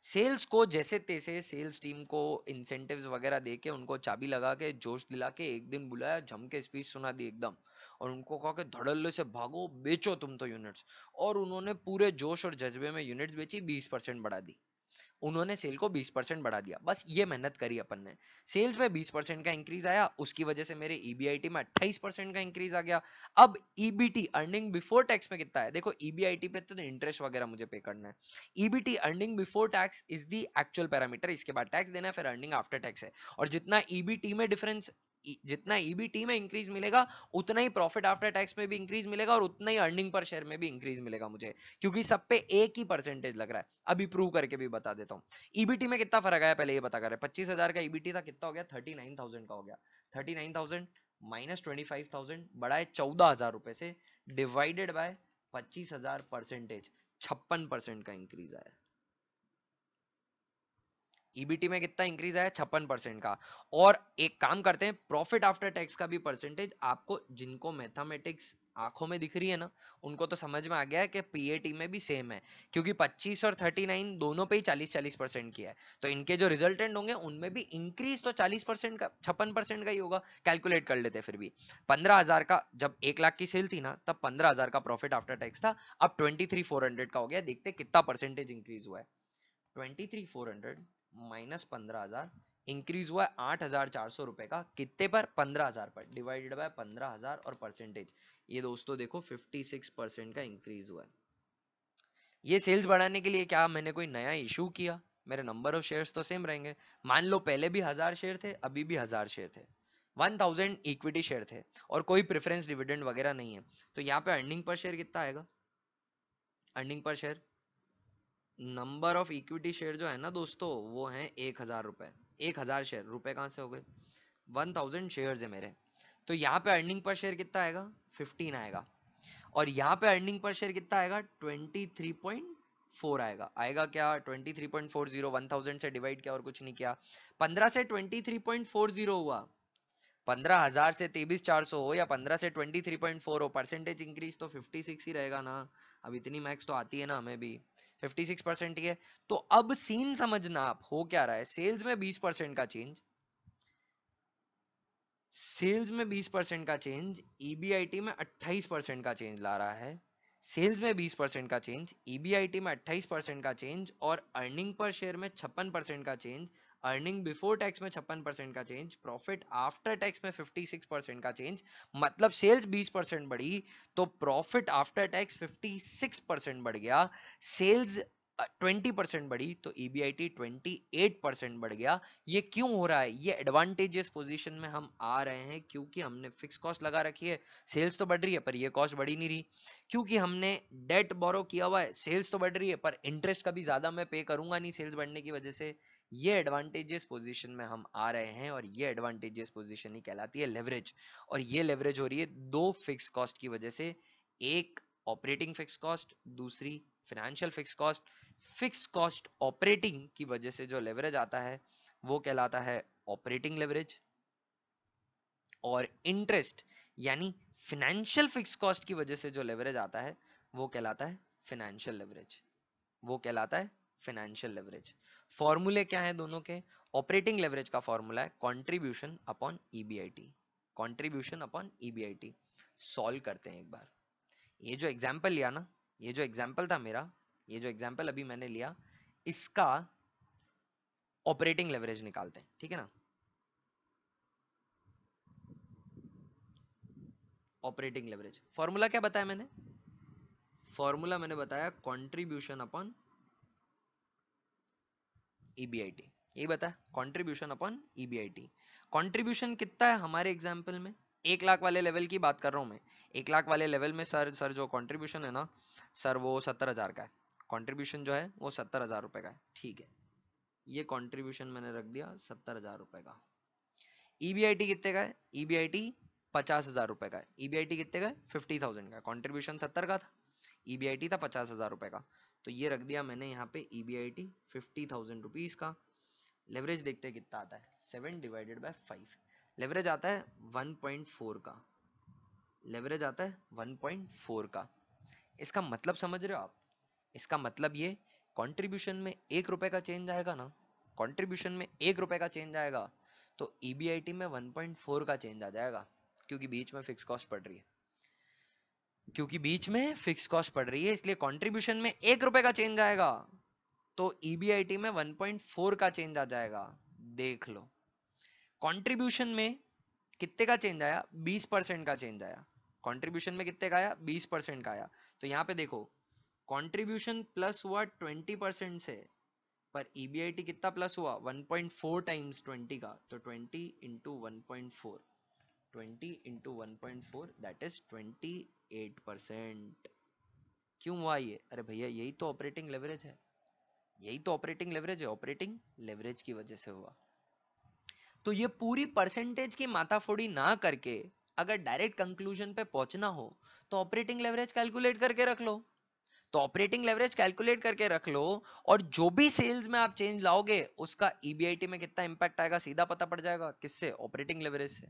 Speaker 1: सेल्स को जैसे तैसे सेल्स टीम को इंसेंटिव्स वगैरह दे के, उनको चाबी लगा के, जोश दिला के एक दिन बुलाया, जम के स्पीच सुना दी एकदम, और उनको कहा कि धड़ल्ले से भागो, बेचो तुम तो यूनिट्स। और उन्होंने पूरे जोश और जज्बे में यूनिट्स बेची, 20% बढ़ा दी। उन्होंने सेल को 20% बढ़ा दिया, बस ये मेहनत करी अपन ने। सेल्स में 20% का इंक्रीज आया, उसकी वजह से मेरे ईबीआईटी में 28% का इंक्रीज आ गया। अब ईबीटी अर्निंग बिफोर टैक्स में कितना है? देखो ईबीआईटी पे तो इंटरेस्ट वगैरह मुझे पे करना है। EBT earning before tax is the actual parameter, इसके बाद टैक्स देना है, फिर अर्निंग आफ्टर टैक्स है। और जितना ईबीटी में डिफरेंस, जितना ईबीटी में इंक्रीज मिलेगा, उतना ही प्रॉफिट आफ्टर टैक्स में भी इंक्रीज मिलेगा, और उतना ही अर्निंग पर शेयर में भी इंक्रीज मिलेगा मुझे, क्योंकि सब पे एक ही परसेंटेज लग रहा है। अभी प्रूव करके भी बता देता हूँ। ईबीटी में कितना फर्क आया पहले ये बता कर। 25,000 का ईबीटी था, कितना हो गया? 39,000 का हो गया। 39,000 माइनस 25,000 बढ़ा है 14,000 रुपए से, डिवाइडेड बाय 25,000 परसेंटेज, 56% का इंक्रीज आया। ईबीटी में कितना इंक्रीज आया? 56% का। और एक काम करते हैं, प्रॉफिट आफ्टर टैक्स का भी परसेंटेज आपको, जिनको मैथमेटिक्स आंखों में दिख रही है ना, उनको तो समझ में आ गया है कि पीएटी में भी सेम है, क्योंकि 25 और 39 दोनों पे ही 40-40% किया है। तो इनके जो रिजल्टेंट होंगे उनमें भी इंक्रीज तो 40% का, 56% का ही होगा। कैलकुलेट कर लेते फिर भी। 15,000 का, जब 1 लाख की सेल थी ना, तब 15,000 का प्रॉफिट आफ्टर टैक्स था, अब 23,400 का हो गया। देखते कितना परसेंटेज इंक्रीज हुआ है। 23,400 माइनस 15,000, इंक्रीज हुआ है 8,400 रुपए का। कितने पर? 15,000 पर, डिवाइडेड बाय 15,000 और परसेंटेज, ये दोस्तों देखो 56% का इंक्रीज हुआ है। ये सेल्स बढ़ाने के लिए क्या मैंने कोई नया इशू किया? मेरे नंबर ऑफ शेयर्स तो सेम रहेंगे। मान लो पहले भी 1,000 शेयर थे, अभी भी 1,000 शेयर थे, 1,000 इक्विटी शेयर थे, और कोई प्रेफरेंस डिविडेंड वगैरह नहीं है। तो यहाँ पे अर्निंग पर शेयर कितना आएगा? Earning per share, number of equity share जो है ना दोस्तों, वो है 1,000 रुपए। 1,000 शेयर, रुपए कहां से हो गए? 1,000 शेयर है मेरे। तो यहाँ पे अर्निंग पर शेयर कितना आएगा? 15 आएगा। और यहाँ पे अर्निंग पर शेयर कितना आएगा? 23.4 आएगा। आएगा क्या? 23.40, 1,000 से डिवाइड किया और कुछ नहीं किया। 15 से 23.40 हुआ, 15,000 से 23,400 हो या 15 से 23.4 हो, परसेंटेज इंक्रीज तो 56 ही रहेगा ना। अब इतनी मैक्स तो आती है ना हमें भी, 56% ही है। तो अब सीन समझना आप, हो क्या रहा है। सेल्स में 20% का चेंज, सेल्स में 20% का चेंज ईबीआईटी में 28% का चेंज ला रहा है। सेल्स में 20% का चेंज, ईबीआईटी में 28% का चेंज, और अर्निंग पर शेयर में 56% का चेंज, अर्निंग बिफोर टैक्स में 56% का चेंज, प्रॉफिट आफ्टर टैक्स में 56% का चेंज। मतलब सेल्स 20% बढ़ी तो प्रॉफिट आफ्टर टैक्स 56% बढ़ गया। सेल्स 20% बढ़ी तो ईबीआईटी 28% बढ़ गया। ये क्यों हो रहा है? ये एडवांटेजियस पोजीशन में हम आ रहे हैं, क्योंकि हमने फिक्स कॉस्ट लगा रखी है। सेल्स तो बढ़ रही है पर ये कॉस्ट बढ़ी नहीं रही, क्योंकि हमने डेट बोरो किया हुआ है। सेल्स तो बढ़ रही है पर इंटरेस्ट कभी ज्यादा मैं पे करूंगा नहीं सेल्स बढ़ने की वजह से। ये एडवांटेजियस पोजीशन में हम आ रहे हैं, और ये एडवांटेजियस पोजीशन ही कहलाती है लेवरेज। और ये लेवरेज हो रही है दो फिक्स कॉस्ट की वजह से, एक ऑपरेटिंग फिक्स कॉस्ट, दूसरी financial fix cost. Fix cost operating की वजह से जो लेवरेज आता है वो कहलाता है ऑपरेटिंग लेवरेज, और इंटरेस्ट यानी फिनेंशियल फिक्स कॉस्ट की वजह से जो लेवरेज आता है वो कहलाता है फिनेंशियल लेवरेज, वो कहलाता है फिनेंशियल लेवरेज। फॉर्मूले क्या है दोनों के? ऑपरेटिंग लेवरेज का फॉर्मूला है contribution upon EBIT, contribution upon EBIT. Solve करते हैं एक बार। ये जो एग्जांपल लिया ना, ये जो एग्जांपल था मेरा, ये जो एग्जांपल अभी मैंने लिया, इसका ऑपरेटिंग लेवरेज निकालते हैं, ठीक है ना। ऑपरेटिंग लेवरेज फॉर्मूला क्या बताया मैंने? फॉर्मूला मैंने बताया कंट्रीब्यूशन अपॉन ईबीआईटी, यही बताया, कंट्रीब्यूशन अपॉन ईबीआईटी। कंट्रीब्यूशन कितना है हमारे एग्जांपल में? 1 लाख वाले लेवल की बात कर रहा हूं मैं। 1 लाख वाले लेवल में सर जो कंट्रीब्यूशन है ना सर, वो 70,000 का है। कंट्रीब्यूशन जो है वो 70,000 रुपए का है, ठीक है। ये कंट्रीब्यूशन मैंने रख दिया 70,000 रुपए का। ईबीआईटी कितने का है? ईबीआईटी 50,000 रुपए का है। ईबीआईटी कितने का है? 50,000 का। कंट्रीब्यूशन 70 का था, ईबीआईटी था 50,000 रुपए का। तो ये रख दिया मैंने यहाँ पे ईबीआईटी 50,000 रुपीज का। लेवरेज देखते हैं कितना आता है, 7 डिवाइडेड बाय 5। लेवरेज आता है 1.4 का, लेवरेज आता है 1.4 का। इसका मतलब समझ रहे हो आप? इसका मतलब ये कंट्रीब्यूशन में 1 रुपए का चेंज आएगा ना, कंट्रीब्यूशन में 1 रुपए का चेंज आएगा तो ईबीआईटी में 1.4 का चेंज आ जाएगा, क्योंकि बीच में फिक्स कॉस्ट पड़ रही है, क्योंकि बीच में फिक्स कॉस्ट पड़ रही है, इसलिए कंट्रीब्यूशन में 1 रुपए का चेंज आएगा तो ईबीआईटी में 1.4 का चेंज आ जाएगा। देख लो, कंट्रीब्यूशन में कितने का चेंज आया? 20% का चेंज आया। कंट्रीब्यूशन में कितने का आया? 20% का आया। तो यहाँ पे देखो, कंट्रीब्यूशन प्लस हुआ 20% से, पर ईबीआईटी कितना प्लस हुआ? 1.4 टाइम्स 20 का, तो 20 इंटू 1.4, 20 इंटू 1.4 दैट इज 28%। क्यों हुआ ये? अरे भैया यही तो ऑपरेटिंग लेवरेज है, यही तो ऑपरेटिंग लेवरेज है, ऑपरेटिंग लेवरेज की वजह से हुआ। तो ये पूरी परसेंटेज की माथाफोड़ी ना करके अगर डायरेक्ट कंक्लूजन पे पहुंचना हो तो ऑपरेटिंग लेवरेज कैलकुलेट करके रख लो। तो ऑपरेटिंग लेवरेज कैलकुलेट करके रख लो, और जो भी सेल्स में आप चेंज लाओगे उसका ईबीआईटी में कितना इंपैक्ट आएगा सीधा पता पड़ जाएगा। किससे? ऑपरेटिंग लेवरेज से,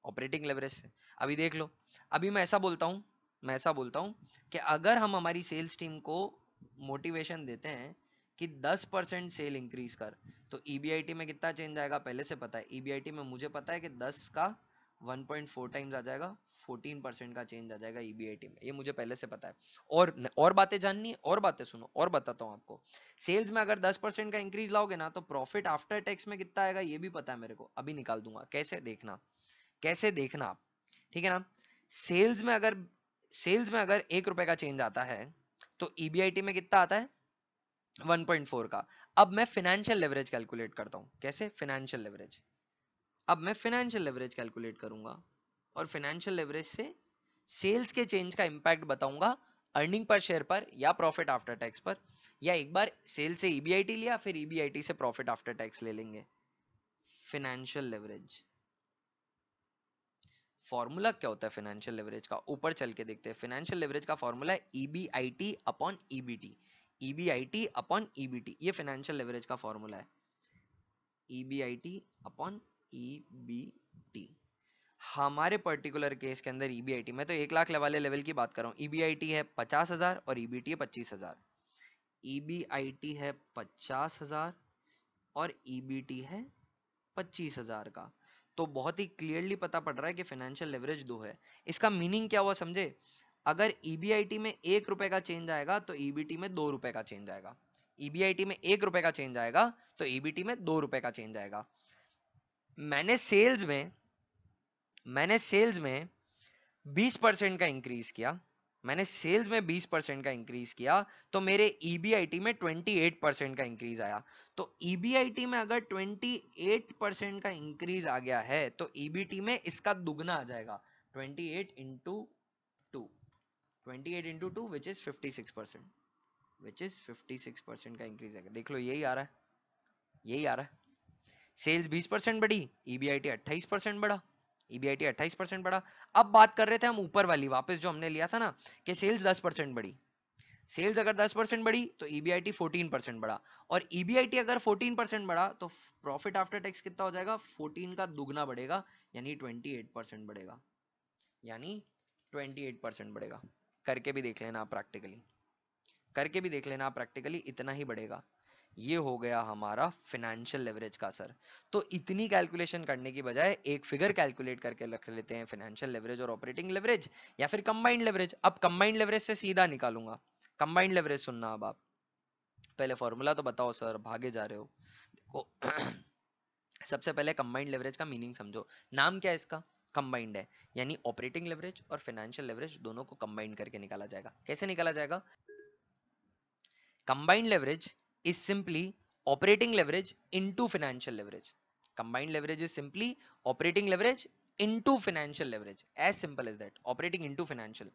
Speaker 1: ऑपरेटिंग लेवरेज से। अभी देख लो, अभी मैं ऐसा बोलता हूं, मैं ऐसा बोलता हूं कि अगर हम हमारी सेल्स टीम को मोटिवेशन देते हैं कि 10% सेल इंक्रीज कर, तो ईबीआईटी में कितना चेंज आएगा पहले से पता है। ईबीआईटी में मुझे पता है कि 10 का 1.4 टाइम्स आ जाएगा, 14% का चेंज आ जाएगा ईबीआईटी में, ये मुझे पहले से पता है। और बातें जाननी है, और बातें सुनो, और बताता हूँ आपको। सेल्स में अगर 10% का इंक्रीज लाओगे ना तो प्रॉफिट आफ्टर टैक्स में कितना आएगा ये भी पता है मेरे को, अभी निकाल दूंगा। कैसे देखना, कैसे देखना आप, ठीक है ना। सेल्स में अगर 1 रुपए का चेंज आता है तो ईबीआईटी में कितना आता है? 1.4 का। अब मैं फिनेंशियल लेवरेज कैलकुलेट करता हूं। कैसे? Financial leverage. अब मैं फिनेंशियल लेवरेज कैलकुलेट करूंगा और फिनेंशियल लेवरेज से सेल्स के चेंज का इंपैक्ट बताऊंगा अर्निंग पर शेयर पर या प्रॉफिट आफ्टर टैक्स पर, या एक बार सेल से ईबीआईटी लिया फिर ईबीआईटी से प्रॉफिट आफ्टर टैक्स ले लेंगे। फिनेंशियल लेवरेज फॉर्मूला क्या होता है फिनेंशियल लेवरेज का? ऊपर चल के देखते हैं। फिनेंशियल लेवरेज का फॉर्मूला है EBIT upon EBT, EBIT upon EBT, ये फिनेंशियल लेवरेज का फॉर्मूला है, ईबीआईटी अपॉन ईबीटी। हमारे पर्टिकुलर केस के अंदर ईबीआईटी, मैं तो 1 लाख वाले लेवल की बात कर रहा हूँ, ईबीआईटी है 50,000 और ईबीटी है 25,000। ईबीआईटी है 50,000 और ईबीटी है 25,000 का। तो बहुत ही क्लियरली पता पड़ रहा है कि फाइनेंशियल लेवरेज 2 है। इसका मीनिंग क्या हुआ समझे? अगर ईबीआईटी में 1 रुपए का चेंज आएगा तो ईबीटी में 2 रुपए का चेंज आएगा। ईबीआईटी में 1 रुपए का चेंज आएगा तो ईबीटी में 2 रुपए का चेंज आएगा। मैंने सेल्स में 20% का इंक्रीज किया, मैंने सेल्स में 20% का इंक्रीज किया तो मेरे ईबीआईटी में 28% का इंक्रीज आया। तो ईबीआईटी में अगर 28% का इंक्रीज आ गया है तो ईबीटी में इसका दुगना आ जाएगा, 28 into 2, 28 into 2 which is 56%, which is 56% का इंक्रीज आएगा। देख लो यही आ रहा है, यही आ रहा है। सेल्स 20% बढ़ी, ईबीआईटी 28% बढ़ा, ईबीआईटी 28% बढ़ा। अब बात कर रहे थे हम ऊपर वाली वापस जो हमने लिया था ना कि सेल्स 10% बढ़ी, सेल्स अगर 10% बढ़ी तो ईबीआईटी 14% बढ़ा, और ईबीआईटी अगर 14% बढ़ा तो प्रॉफिट आफ्टर टैक्स कितना हो जाएगा, 14 का दुगना बढ़ेगा, यानी 28% बढ़ेगा, यानी 28% बढ़ेगा। करके भी देख लेना आप प्रैक्टिकली, करके भी देख लेना आप प्रैक्टिकली, इतना ही बढ़ेगा। ये हो गया हमारा फाइनेंशियल लेवरेज का असर। तो इतनी कैलकुलेशन करने की बजाय एक फिगर कैलकुलेट करके रख लेते हैं, फाइनेंशियल लेवरेज और ऑपरेटिंग लेवरेज, या फिर कंबाइंड लेवरेज। अब कंबाइंड लेवरेज से सीधा निकालूंगा। कंबाइंड लेवरेज सुनना अब आप, पहले फॉर्मूला तो बताओ सर, भागे जा रहे हो। देखो सबसे पहले कंबाइंड लेवरेज का मीनिंग समझो। नाम क्या है इसका, कंबाइंड है, यानी ऑपरेटिंग लेवरेज और फाइनेंशियल लेवरेज दोनों को कंबाइन करके निकाला जाएगा। कैसे निकाला जाएगा, combined leverage is simply operating leverage into financial leverage. Combined leverage is simply operating leverage into financial leverage, as simple as that, operating into financial.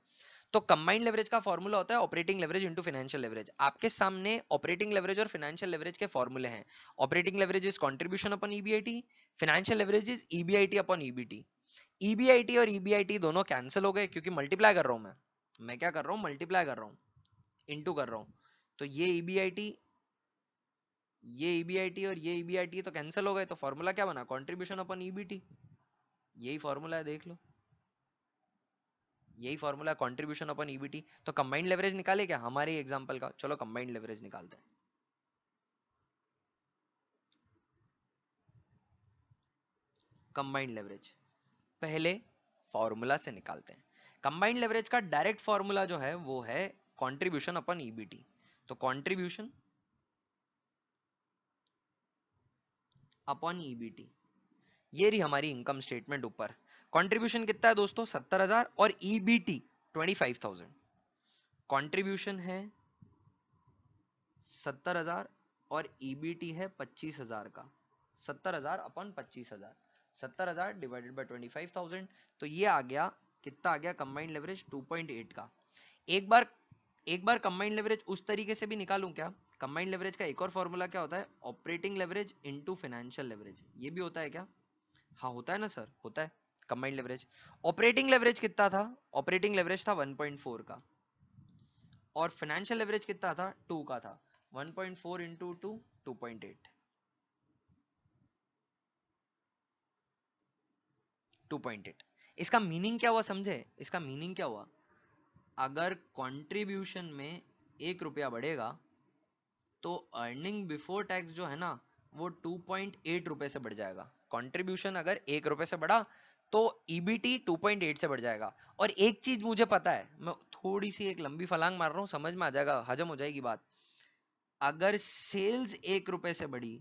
Speaker 1: तो कंबाइंड लेवरेज का फॉर्मूला होता है operating leverage into financial leverage. आपके सामने operating leverage और financial leverage के फॉर्मूले हैं। Operating leverage is contribution upon EBIT, financial leverage is EBIT upon EBT. EBIT और ईबीआईटी दोनों कैंसिल हो गए, क्योंकि मल्टीप्लाई कर रहा हूं मैं क्या कर रहा हूं, मल्टीप्लाई कर रहा हूं, इनटू कर रहा हूं। तो ये ईबीआईटी, ये ईबीआईटी और ये ईबीआईटी तो कैंसिल हो गए, तो फॉर्मूला क्या बना, कंट्रीब्यूशन अपॉन ईबीटी। यही फॉर्मूला है, देख लो, यही फॉर्मूला कंट्रीब्यूशन अपॉन ईबीटी। तो कंबाइंड लेवरेज निकाले क्या हमारे एग्जांपल का, चलो कंबाइंड लेवरेज निकालते हैं। कंबाइंड लेवरेज पहले फॉर्मूला से निकालते हैं। कंबाइंड लेवरेज का डायरेक्ट फॉर्मूला जो है वो है कंट्रीब्यूशन अपॉन ईबीटी। तो कंट्रीब्यूशन अपॉन ईबीटी, ये रही हमारी इनकम स्टेटमेंट ऊपर। कंट्रीब्यूशन कितना है दोस्तों, 70,000, और ईबीटी 25,000। कंट्रीब्यूशन है 70,000 और ईबीटी है 25,000 का। 70,000 अपॉन 25,000, 70,000 डिवाइडेड बाय 25,000। तो ये आ गया, कितना आ गया कंबाइंड लेवरेज 2.8 का। एक बार कंबाइंड लेवरेज उस तरीके से भी निकालूं क्या, कंबाइंड लेवरेज का एक और फॉर्मूला क्या होता है, operating leverage into financial leverage. ये भी होता है क्या, हाँ होता है ना सर, होता है। कंबाइंड लेवरेज, ऑपरेटिंग लेवरेज कितना था, ऑपरेटिंग लेवरेज था 1.4 का, और फाइनेंशियल लेवरेज कितना था, 2 का था। 1.4 इंटू 2, 2.8, 2.8। इसका मीनिंग क्या हुआ समझे, इसका मीनिंग क्या हुआ, अगर कंट्रीब्यूशन में 1 रुपया बढ़ेगा तो अर्निंग बिफोर टैक्स जो है ना वो 2.8 रुपए से बढ़ जाएगा। कंट्रीब्यूशन अगर 1 रुपए से बढ़ा तो ईबीटी 2.8 से बढ़ जाएगा। और एक चीज मुझे पता है, मैं थोड़ी सी एक लंबी फलांग मार रहा हूं, समझ में आ जाएगा, हजम हो जाएगी बात। अगर सेल्स 1 रुपए से बढ़ी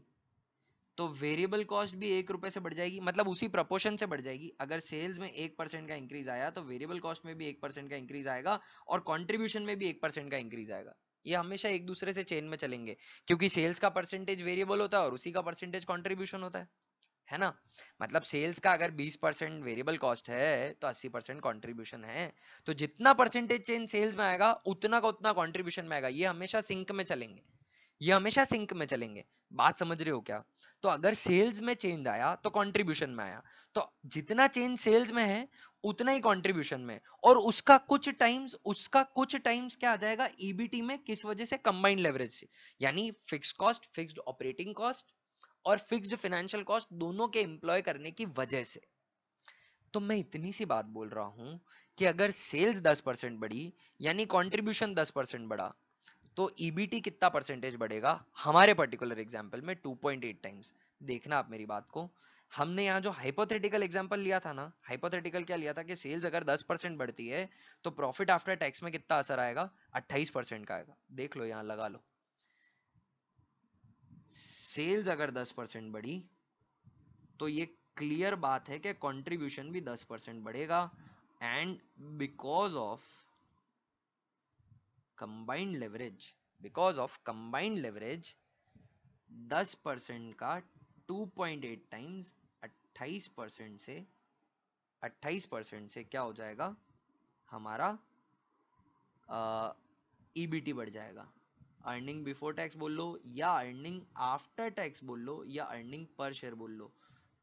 Speaker 1: तो वेरिएबल कॉस्ट भी 1 रुपए से बढ़ जाएगी, मतलब उसी प्रपोर्शन से बढ़ जाएगी। अगर सेल्स में 1% का इंक्रीज आया तो वेरिएबल कॉस्ट में भी 1% का इंक्रीज आएगा, और कंट्रीब्यूशन में भी 1% का इंक्रीज आएगा। ये हमेशा एक दूसरे से चेन में चलेंगे, क्योंकि सेल्स का परसेंटेज वेरिएबल होता है और उसी का परसेंटेज कंट्रीब्यूशन होता है ना। मतलब सेल्स का अगर 20% वेरिएबल कॉस्ट है तो 80% कंट्रीब्यूशन है। तो जितना परसेंटेज चेंज सेल्स में आएगा उतना का उतना कंट्रीब्यूशन में आएगा। ये हमेशा सिंक में चलेंगे, ये हमेशा सिंक में चलेंगे। बात समझ रहे हो क्या। तो अगर सेल्स में चेंज आया तो कंट्रीब्यूशन में आया, तो जितना चेंज सेल्स में है उतना ही कंट्रीब्यूशन में, और उसका कुछ टाइम्स क्या आ जाएगा ईबीटी में, किस वजह से, कंबाइंड लेवरेज से। यानी fixed cost, fixed operating cost और फिक्स्ड फाइनेंशियल कॉस्ट दोनों के एम्प्लॉय करने की वजह से। तो मैं इतनी सी बात बोल रहा हूं कि अगर सेल्स 10% बढ़ी यानी कंट्रीब्यूशन 10% बढ़ा, तो ईबीटी कितना परसेंटेज बढ़ेगा हमारे पर्टिकुलर एग्जांपल में, 2.8 टाइम्स। देखना आप मेरी बात को, हमने यहाँ जो हाइपोथेटिकल एग्जांपल लिया था ना, हाइपोथेटिकल क्या लिया था कि सेल्स अगर 10% बढ़ती है तो प्रॉफिट आफ्टर टैक्स में कितना असर आएगा, 28% का आएगा। देख लो यहाँ लगा लो, सेल्स अगर 10% बढ़ी तो ये क्लियर बात है कि कंट्रीब्यूशन भी 10% बढ़ेगा। And because of combined leverage, because of combined leverage 10% का 2.8 टाइम्स 28% से क्या हो जाएगा हमारा, ईबीटी बढ़ जाएगा। अर्निंग बिफोर टैक्स बोल लो या अर्निंग आफ्टर टैक्स बोल लो या अर्निंग पर शेयर बोल लो,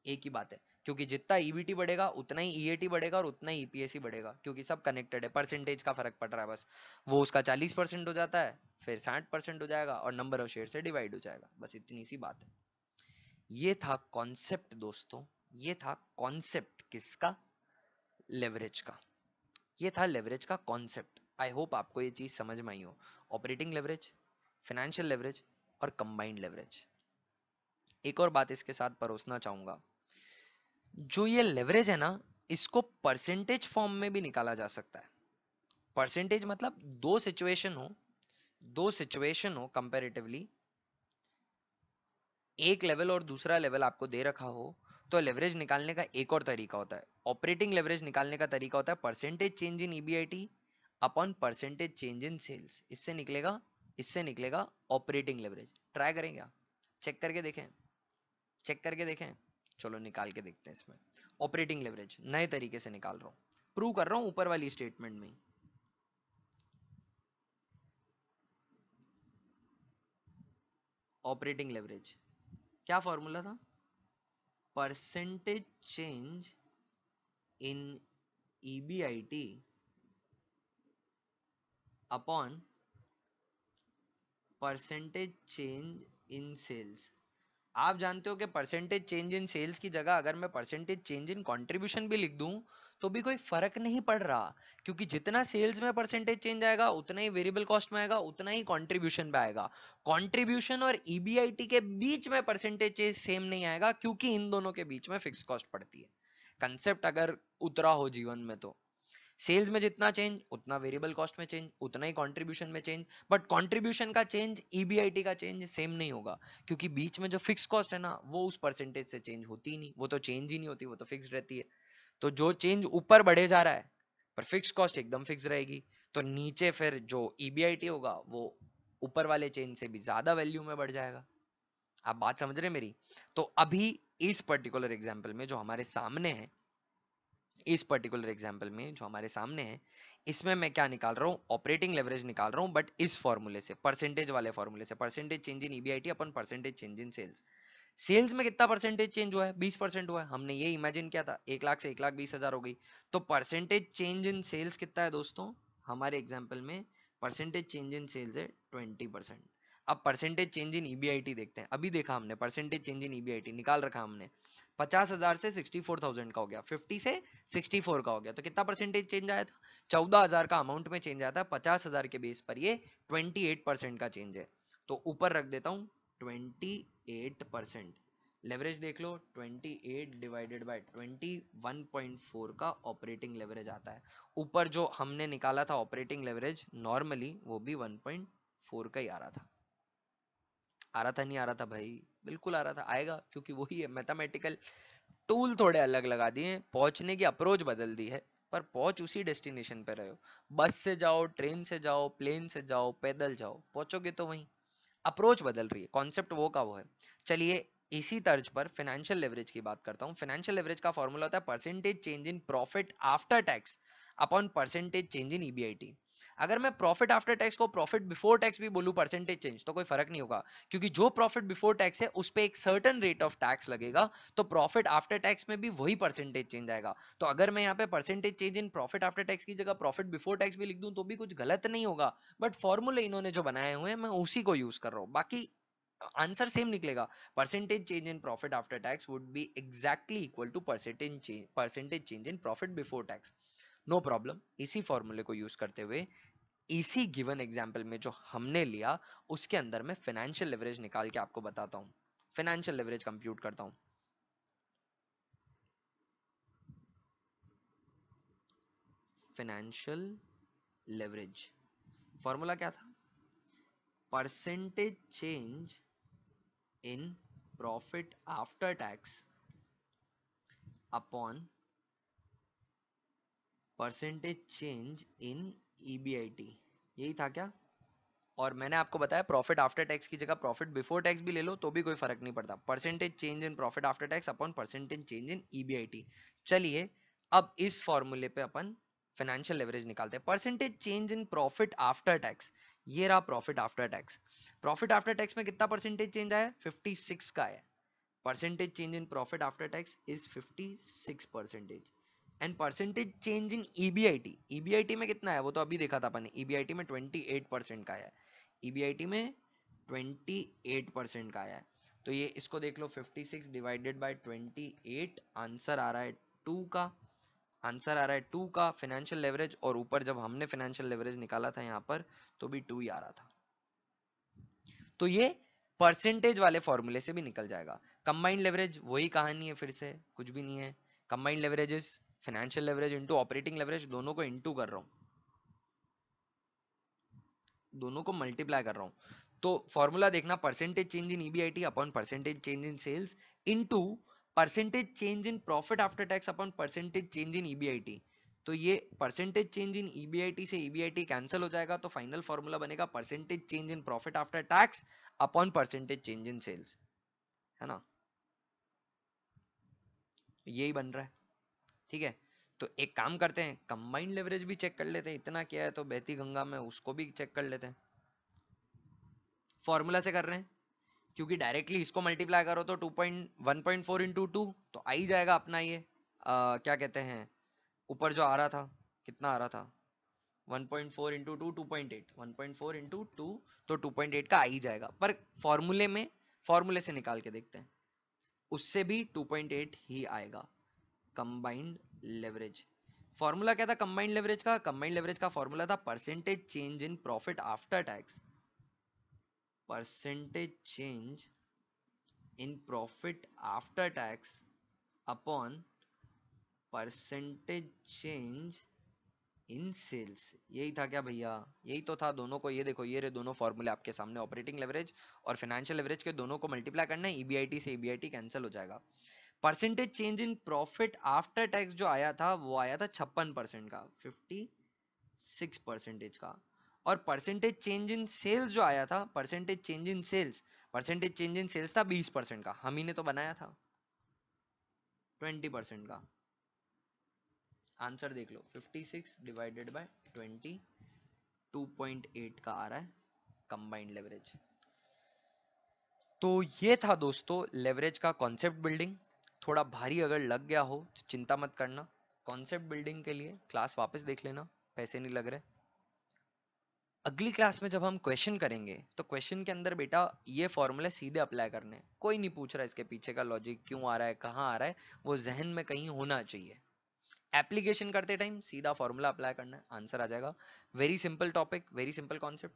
Speaker 1: एक ही बात है, क्योंकि जितना ईबीटी बढ़ेगा उतना ही ईएटी बढ़ेगा और उतना ही ईपीएस बढ़ेगा, क्योंकि सब कनेक्टेड है, परसेंटेज का फर्क पड़ रहा है बस। वो उसका 40% हो जाता है, फिर 60% हो जाएगा और नंबर ऑफ शेयर से डिवाइड हो जाएगा, बस इतनी सी बात है। ये था कॉन्सेप्ट दोस्तों, ये था कॉन्सेप्ट किसका? लेवरेज का। ये था लेवरेज का कॉन्सेप्ट। आई होप आपको ये चीज समझ में आई हो। ऑपरेटिंग लेवरेज, फाइनेंशियल लेवरेज और कंबाइंड लेवरेज। एक और बात इसके साथ परोसना चाहूंगा, जो ये लेवरेज है ना, इसको परसेंटेज फॉर्म में भी निकाला जा सकता है। परसेंटेज मतलब दो सिचुएशन हो कंपैरेटिवली, एक लेवल और दूसरा लेवल आपको दे रखा हो, तो लेवरेज निकालने का एक और तरीका होता है। ऑपरेटिंग लेवरेज निकालने का तरीका होता है percentage change in EBIT upon percentage change in sales. इससे निकलेगा ऑपरेटिंग लेवरेज। ट्राई करेंगे क्या? चेक करके देखें, चेक करके देखें। चलो निकाल के देखते हैं इसमें। ऑपरेटिंग लेवरेज नए तरीके से निकाल रहा हूं, प्रूव कर रहा हूं ऊपर वाली स्टेटमेंट में। ऑपरेटिंग लेवरेज क्या फॉर्मूला था? Percentage change in EBIT upon percentage change in sales. आप जानते हो कि परसेंटेज चेंज इन सेल्स की जगह अगर मैं परसेंटेज चेंज इन कंट्रीब्यूशन भी लिख दूं तो भी कोई फर्क नहीं पड़ रहा, क्योंकि जितना सेल्स में परसेंटेज चेंज आएगा उतना ही वेरिएबल कॉस्ट में आएगा, उतना ही कंट्रीब्यूशन पे आएगा। कंट्रीब्यूशन और ईबीआईटी के बीच में परसेंटेज चेंज सेम नहीं आएगा, क्योंकि इन दोनों के बीच में फिक्स कॉस्ट पड़ती है। कंसेप्ट अगर उतरा हो जीवन में तो सेल्स में जितना चेंज उतना वेरिएबल कॉस्ट में चेंज, उतना ही कंट्रीब्यूशन में चेंज, बट कंट्रीब्यूशन का चेंज ईबीआईटी का चेंज सेम नहीं होगा, क्योंकि बीच में जो फिक्स कॉस्ट है ना वो उस परसेंटेज से चेंज होती ही नहीं, वो तो चेंज ही नहीं होती, वो तो फिक्स्ड रहती है। तो जो चेंज ऊपर बढ़े जा रहा है पर फिक्स कॉस्ट एकदम फिक्स रहेगी, तो नीचे फिर जो ईबीआईटी होगा वो ऊपर वाले चेंज से भी ज्यादा वैल्यू में बढ़ जाएगा। आप बात समझ रहे हैं मेरी? तो अभी इस पर्टिकुलर एग्जाम्पल में जो हमारे सामने है, इस पर्टिकुलर एग्जांपल में जो हमारे सामने है, इसमें मैं क्या निकाल रहा हूँ? ऑपरेटिंग लेवरेज निकाल रहा हूँ, बट इस फॉर्मूले से, परसेंटेज वाले फॉर्मूले से, percentage change in EBIT upon percentage change in sales. Sales में कितना परसेंटेज चेंज हुआ है? 20% हुआ है। हमने ये इमेजिन किया था 1 लाख से 1,20,000 हो गई, तो परसेंटेज चेंज इन सेल्स कितना है दोस्तों? हमारे एग्जाम्पल में परसेंटेज चेंज इन सेल्स है 20%। अब परसेंटेज चेंज इन ईबीआईटी देखते हैं। अभी देखा हमने परसेंटेज चेंज इन ईबीआईटी निकाल रखा हमने, 50,000 से 64,000 का हो गया, 50 से 64 का हो गया, तो कितना परसेंटेज चेंज आया था? 14,000 का अमाउंट में चेंज आया था। 50,000 के बेस पर ये 28% का चेंज है, तो ऊपर रख देता हूं 28%। लेवरेज देख लो, 28 डिवाइडेड बाय 21.4 का ऑपरेटिंग लेवरेज आता है। ऊपर जो हमने निकाला था ऑपरेटिंग लेवरेज नॉर्मली, वो भी 1.4 का ही आ रहा था। आ रहा था नहीं आ रहा था भाई? बिल्कुल आ रहा था, आएगा, क्योंकि वही है। मैथमेटिकल टूल थोड़े अलग लगा दिए, पहुंचने की अप्रोच बदल दी है, पर पहुंच उसी डेस्टिनेशन पे रहे हो। बस से जाओ, ट्रेन से जाओ, प्लेन से जाओ, पैदल जाओ, पहुंचोगे तो वहीं। अप्रोच बदल रही है, कॉन्सेप्ट वो का वो है। चलिए इसी तर्ज पर फाइनेंशियल लेवरेज की बात करता हूं। फाइनेंशियल लेवरेज का फॉर्मूला होता है percentage change in profit after tax upon percentage change in EBIT. अगर मैं प्रॉफिट आफ्टर टैक्स को प्रॉफिट बिफोर टैक्स भी बोलूं परसेंटेज चेंज, तो कोई फर्क नहीं होगा, क्योंकि जो प्रॉफिट बिफोर टैक्स है उस पर एक सर्टेन रेट ऑफ टैक्स लगेगा, तो प्रॉफिट आफ्टर टैक्स में भी वही परसेंटेज चेंज आएगा। तो अगर मैं यहाँ पे percentage change in profit after tax की जगह प्रॉफिट बिफोर टैक्स भी लिख दूं तो भी कुछ गलत नहीं होगा, बट फॉर्मूले इन्होंने जो बनाए हुए हैं मैं उसी को यूज कर रहा हूँ, बाकी आंसर सेम निकलेगा। Percentage change in profit after tax would be exactly equal to percentage change in profit before tax. No problem. इसी फॉर्मूले को यूज करते हुए इसी गिवन एग्जाम्पल में जो हमने लिया उसके अंदर मैं फाइनेंशियल लेवरेज निकाल के आपको बताता हूं। फाइनेंशियल लेवरेज कंप्यूट करता हूं। फाइनेंशियल लेवरेज फॉर्मूला क्या था? Percentage change in profit after tax upon percentage change in EBIT. यही था क्या? और मैंने आपको बताया प्रॉफिट आफ्टर टैक्स की जगह प्रॉफिट बिफोर टैक्स भी ले लो तो भी कोई फर्क नहीं पड़ता। Percentage change in profit after tax upon percentage change in EBIT. चलिए अब इस फॉर्मूले पे अपन फाइनेंशियल लेवरेज निकालते हैं। Percentage change in profit after tax, ये रहा profit after tax. Profit after tax में कितना परसेंटेज चेंज आया? 56 का है। Percentage change in profit after tax is 56%, and percentage change in EBIT, EBIT में कितना है वो तो अभी देखा था अपन ने, ईबीआईटी में 28% का है, ईबीआईटी में 28% का आया है। तो ये इसको देख लो, 56 डिवाइडेड बाय 28, आंसर आ रहा है 2 का, आंसर आ रहा है 2 का फाइनेंशियल लेवरेज, और ऊपर जब हमने फाइनेंशियल लेवरेज निकाला था यहाँ पर तो भी 2 ही आ रहा था। तो ये परसेंटेज वाले फॉर्मूले से भी निकल जाएगा। कंबाइंड लेवरेज वही कहानी है, फिर से कुछ भी नहीं है। Combined leverage is financial leverage into operating leverage, दोनों को इनटू कर रहा हूं, दोनों को मल्टीप्लाई कर रहा हूं। तो फॉर्मूला देखना, percentage change in EBIT upon percentage change in sales into percentage change in profit after tax upon percentage change in EBIT. तो ये परसेंटेज चेंज इन ईबीआईटी से ईबीआईटी कैंसिल हो जाएगा, तो फाइनल फॉर्मूला बनेगा percentage change in profit after tax upon percentage change in sales, है ना, यही बन रहा है। ठीक है, तो एक काम करते हैं, कंबाइंड लेवरेज भी चेक कर लेते हैं, इतना किया है तो बहती गंगा में उसको भी चेक कर लेते हैं। फॉर्मूला से कर रहे हैं क्योंकि डायरेक्टली इसको मल्टीप्लाई करो तो 1.4 इंटू 2 तो आ ही जाएगा अपना ये क्या कहते हैं, ऊपर जो आ रहा था, कितना आ रहा था 1.4 इंटू 2 2.8, 1.4 इंटू 2 तो 2.8 का आ ही जाएगा। पर फॉर्मूले में, फॉर्मूले से निकाल के देखते हैं, उससे भी 2.8 ही आएगा। कंबाइंड लेवरेज फॉर्मूला क्या था कंबाइंड लेवरेज का? कंबाइंड लेवरेज का फॉर्मूला था percentage change in profit after tax, percentage change in profit after tax upon percentage change in sales. यही था क्या भैया? यही तो था दोनों को, ये देखो ये रहे दोनों फॉर्मूले आपके सामने, ऑपरेटिंग लेवरेज और फाइनेंशियल लेवरेज के दोनों को मल्टीप्लाई करना है, ईबीआईटी से ईबीआईटी कैंसिल हो जाएगा। Percentage change in profit after tax जो आया था वो आया था 56% का, 56% का, और परसेंटेज चेंज इन सेल्स जो आया था, percentage change in sales, percentage change in sales था 20% का, हम ही ने तो बनाया था 20% का। आंसर देख लो, 56 डिवाइडेड बाय 20, 2.8 का आ रहा है कंबाइंड लेवरेज। तो ये था दोस्तों लेवरेज का कॉन्सेप्ट बिल्डिंग। थोड़ा भारी अगर लग गया हो तो चिंता मत करना, कॉन्सेप्ट बिल्डिंग के लिए क्लास वापस देख लेना, पैसे नहीं लग रहे। अगली क्लास में जब हम क्वेश्चन करेंगे तो क्वेश्चन के अंदर बेटा ये फॉर्मूले सीधे अप्लाई करने, कोई नहीं पूछ रहा इसके पीछे का लॉजिक क्यों आ रहा है, कहाँ आ रहा है, वो जहन में कहीं होना चाहिए। एप्लीकेशन करते टाइम सीधा फॉर्मूला अप्लाई करना है, आंसर आ जाएगा। Very simple topic, very simple concept,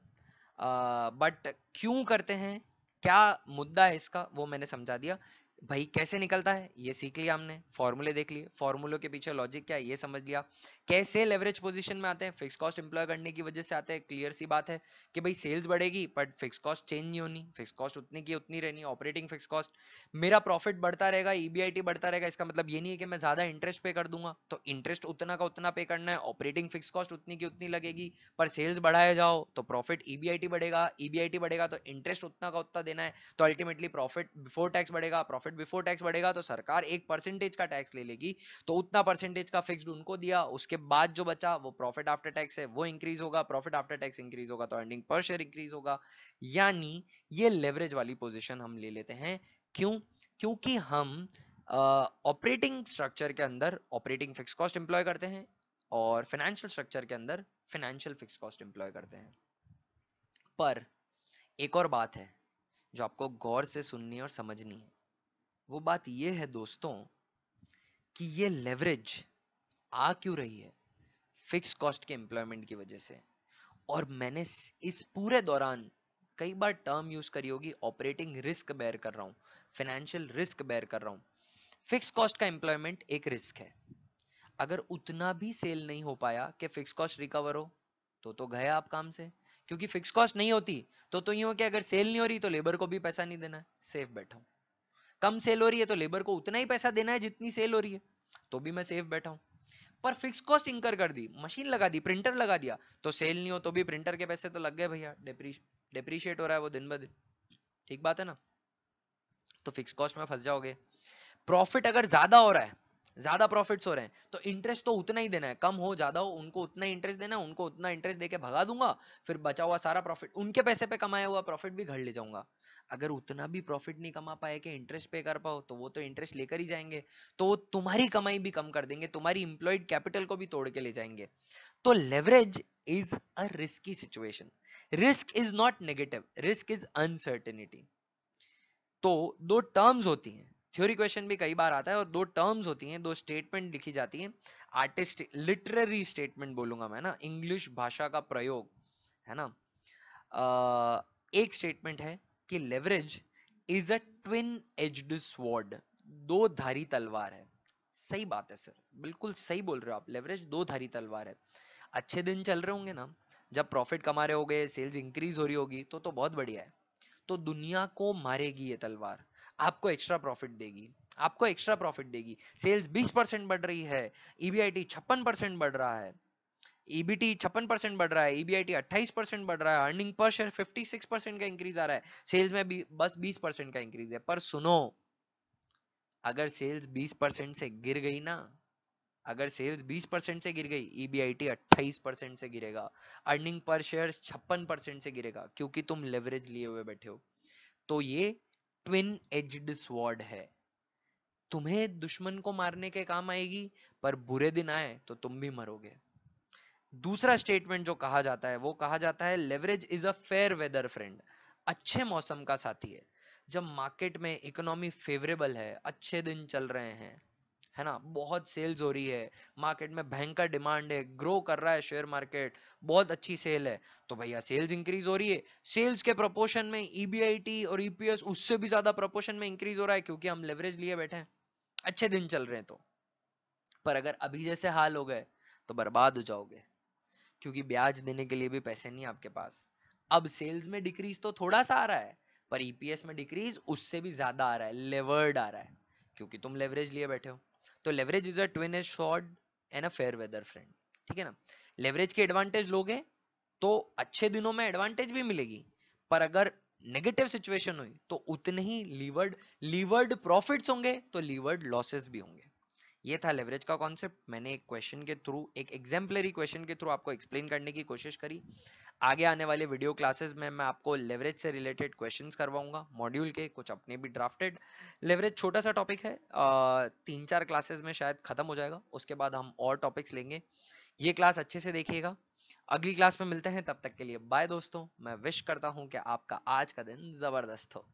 Speaker 1: but क्यों करते हैं, क्या मुद्दा है इसका, वो मैंने समझा दिया। भाई कैसे निकलता है ये सीख लिया हमने, फॉर्मूले देख लिए, फॉर्मूलों के पीछे लॉजिक क्या है ये समझ लिया। कैसे लेवरेज पोजीशन में आते हैं, फिक्स कॉस्ट एम्प्लॉय करने की वजह से आते हैं, क्लियर सी बात है कि भाई सेल्स बढ़ेगी बट फिक्स कॉस्ट चेंज नहीं होनी, फिक्स कॉस्ट उतनी की उतनी रहनी, ऑपरेटिंग फिक्स कॉस्ट। मेरा प्रॉफिट बढ़ता रहेगा, ईबीआईटी बढ़ता रहेगा, इसका मतलब ये नहीं है कि मैं ज्यादा इंटरेस्ट पे कर दूंगा, तो इंटरेस्ट उतना का उतना पे करना है, ऑपरेटिंग फिक्स कॉस्ट उतनी की उतनी लगेगी, पर सेल्स बढ़ाए जाओ तो प्रॉफिट ईबीआईटी बढ़ेगा, ईबीआईटी बढ़ेगा तो इंटरेस्ट उतना का उतना देना है, तो अल्टीमेटली प्रॉफिट बिफोर टैक्स बढ़ेगा, प्रॉफिट बिफोर टैक्स बढ़ेगा तो सरकार एक परसेंटेज का टैक्स ले लेगी, तो उतना परसेंटेज का फिक्स्ड उनको दिया, उसके बाद जो बचा वो प्रॉफिट आफ्टर टैक्स है वो इंक्रीज होगा, प्रॉफिट आफ्टर टैक्स इंक्रीज होगा तो अर्निंग पर शेयर इंक्रीज होगा। यानी ये लेवरेज वाली पोजीशन हम ले लेते हैं। क्यों? क्योंकि हम ऑपरेटिंग स्ट्रक्चर के अंदर ऑपरेटिंग फिक्स कॉस्ट एम्प्लॉय करते हैं और फाइनेंशियल स्ट्रक्चर के अंदर फाइनेंशियल फिक्स कॉस्ट एम्प्लॉय करते हैं। पर एक और बात है जो आपको गौर से सुननी और समझनी है, वो बात ये है दोस्तों कि ये लेवरेज आ क्यों रही है, फिक्स कॉस्ट के एम्प्लॉयमेंट की वजह से। और मैंने इस पूरे दौरान कई बार टर्म यूज करी होगी, ऑपरेटिंग रिस्क बेयर कर रहा हूं, फाइनेंशियल रिस्क बेयर कर रहा हूं। फिक्स कॉस्ट का एम्प्लॉयमेंट एक रिस्क है, अगर उतना भी सेल नहीं हो पाया कि फिक्स कॉस्ट रिकवर हो तो गए आप काम से, क्योंकि फिक्स कॉस्ट नहीं होती तो यूं कि अगर सेल नहीं हो रही तो लेबर को भी पैसा नहीं देना है, सेफ बैठा हूं। कम सेल हो रही है तो लेबर को उतना ही पैसा देना है जितनी सेल हो रही है, तो भी मैं सेफ बैठा हूं। पर फिक्स कॉस्ट इंकर कर दी, मशीन लगा दी, प्रिंटर लगा दिया, तो सेल नहीं हो तो भी प्रिंटर के पैसे तो लग गए भैया, डिप्रीशिएट हो रहा है वो दिन ब दिन, ठीक बात है ना, तो फिक्स कॉस्ट में फंस जाओगे। प्रॉफिट अगर ज्यादा हो रहा है, ज्यादा प्रॉफिट्स हो रहे हैं तो इंटरेस्ट तो उतना ही देना है, कम हो ज्यादा हो उनको उतना इंटरेस्ट देना है, उनको उतना इंटरेस्ट देके भगा दूंगा, फिर बचा हुआ सारा प्रॉफिट उनके पैसे पे कमाया हुआ प्रॉफिट भी घर ले जाऊंगा। अगर उतना भी प्रॉफिट नहीं कमा पाए कि इंटरेस्ट पे कर पाओ तो वो तो इंटरेस्ट लेकर ही जाएंगे, तो वो तुम्हारी कमाई भी कम कर देंगे, तुम्हारी इंप्लॉयड कैपिटल को भी तोड़ के ले जाएंगे। तो leverage is a risky situation. Risk is not negative, risk is uncertainty. तो दो टर्म्स होती हैं, थ्योरी क्वेश्चन भी कई बार आता है, और दो टर्म्स होती हैं, दो स्टेटमेंट लिखी जाती हैं। आर्टिस्ट लिटरेरी स्टेटमेंट बोलूंगा मैं ना, इंग्लिश भाषा का प्रयोग है ना। एक स्टेटमेंट है कि leverage is a twin edged sword, दो धारी तलवार है। सही बात है सर, बिल्कुल सही बोल रहे हो आप, लेवरेज दो धारी तलवार है। अच्छे दिन चल रहे होंगे ना, जब प्रॉफिट कमा रहे होगे, सेल्स इंक्रीज हो रही होगी, तो बहुत बढ़िया है। तो दुनिया को मारेगी ये तलवार, आपको एक्स्ट्रा प्रॉफिट देगी, आपको एक्स्ट्रा प्रॉफिट देगी। सेल्स 20% बढ़ रही है, ईबीआईटी 56% बढ़ रहा है, ईबीटी 56% बढ़ रहा है, ईबीआईटी 28% बढ़ रहा है, अर्निंग पर शेयर 56% का इंक्रीज आ रहा है, सेल्स में भी बस 20% का इंक्रीज है। पर सुनो, अगर सेल्स 20% से गिर गई ना, अगर सेल्स 20% से गिर गई, ईबीआईटी 28% से गिरेगा, अर्निंग पर शेयर 56% से गिरेगा, क्योंकि तुम लेवरेज लिए हुए बैठे हो। तो ये ट्विन एज्ड स्वॉर्ड है, तुम्हें दुश्मन को मारने के काम आएगी, पर बुरे दिन आए तो तुम भी मरोगे। दूसरा स्टेटमेंट जो कहा जाता है वो कहा जाता है leverage is a fair weather friend, अच्छे मौसम का साथी है। जब मार्केट में इकोनॉमी फेवरेबल है, अच्छे दिन चल रहे हैं, है ना, बहुत सेल्स हो रही है, मार्केट में भयंकर डिमांड है, ग्रो कर रहा है शेयर मार्केट, बहुत अच्छी सेल है, तो भैया सेल्स इंक्रीज हो रही है, सेल्स के प्रोपोर्शन में ईबीआईटी और ईपीएस उससे भी ज्यादा प्रोपोर्शन में इंक्रीज हो रहा है, क्योंकि हम लेवरेज लिए बैठे हैं, अच्छे दिन चल रहे हैं तो। पर अगर अभी जैसे हाल हो गए तो बर्बाद हो जाओगे, क्योंकि ब्याज देने के लिए भी पैसे नहीं आपके पास। अब सेल्स में डिक्रीज तो थोड़ा सा आ रहा है, पर ईपीएस में डिक्रीज उससे भी ज्यादा आ रहा है, लेवर्ड आ रहा है, क्योंकि तुम लेवरेज लिए बैठे हो। तो leverage is a twin edge sword and a fair weather friend, ठीक है ना। लेवरेज के एडवांटेज लोगे तो अच्छे दिनों में एडवांटेज भी मिलेगी, पर अगर नेगेटिव सिचुएशन हुई तो उतने ही लीवर्ड लीवर्ड प्रॉफिट्स होंगे, तो लीवर्ड लॉसेस भी होंगे। ये था लेवरेज का कॉन्सेप्ट, मैंने एक क्वेश्चन के थ्रू, एक एग्जाम्पलरी क्वेश्चन के थ्रू आपको एक्सप्लेन करने की कोशिश करी। आगे आने वाले वीडियो क्लासेस में मैं आपको लेवरेज से रिलेटेड क्वेश्चंस करवाऊंगा, मॉड्यूल के कुछ अपने भी ड्राफ्टेड। लेवरेज छोटा सा टॉपिक है, 3-4 क्लासेस में शायद खत्म हो जाएगा, उसके बाद हम और टॉपिक्स लेंगे। ये क्लास अच्छे से देखिएगा, अगली क्लास में मिलते हैं, तब तक के लिए बाय दोस्तों। मैं विश करता हूं कि आपका आज का दिन जबरदस्त हो।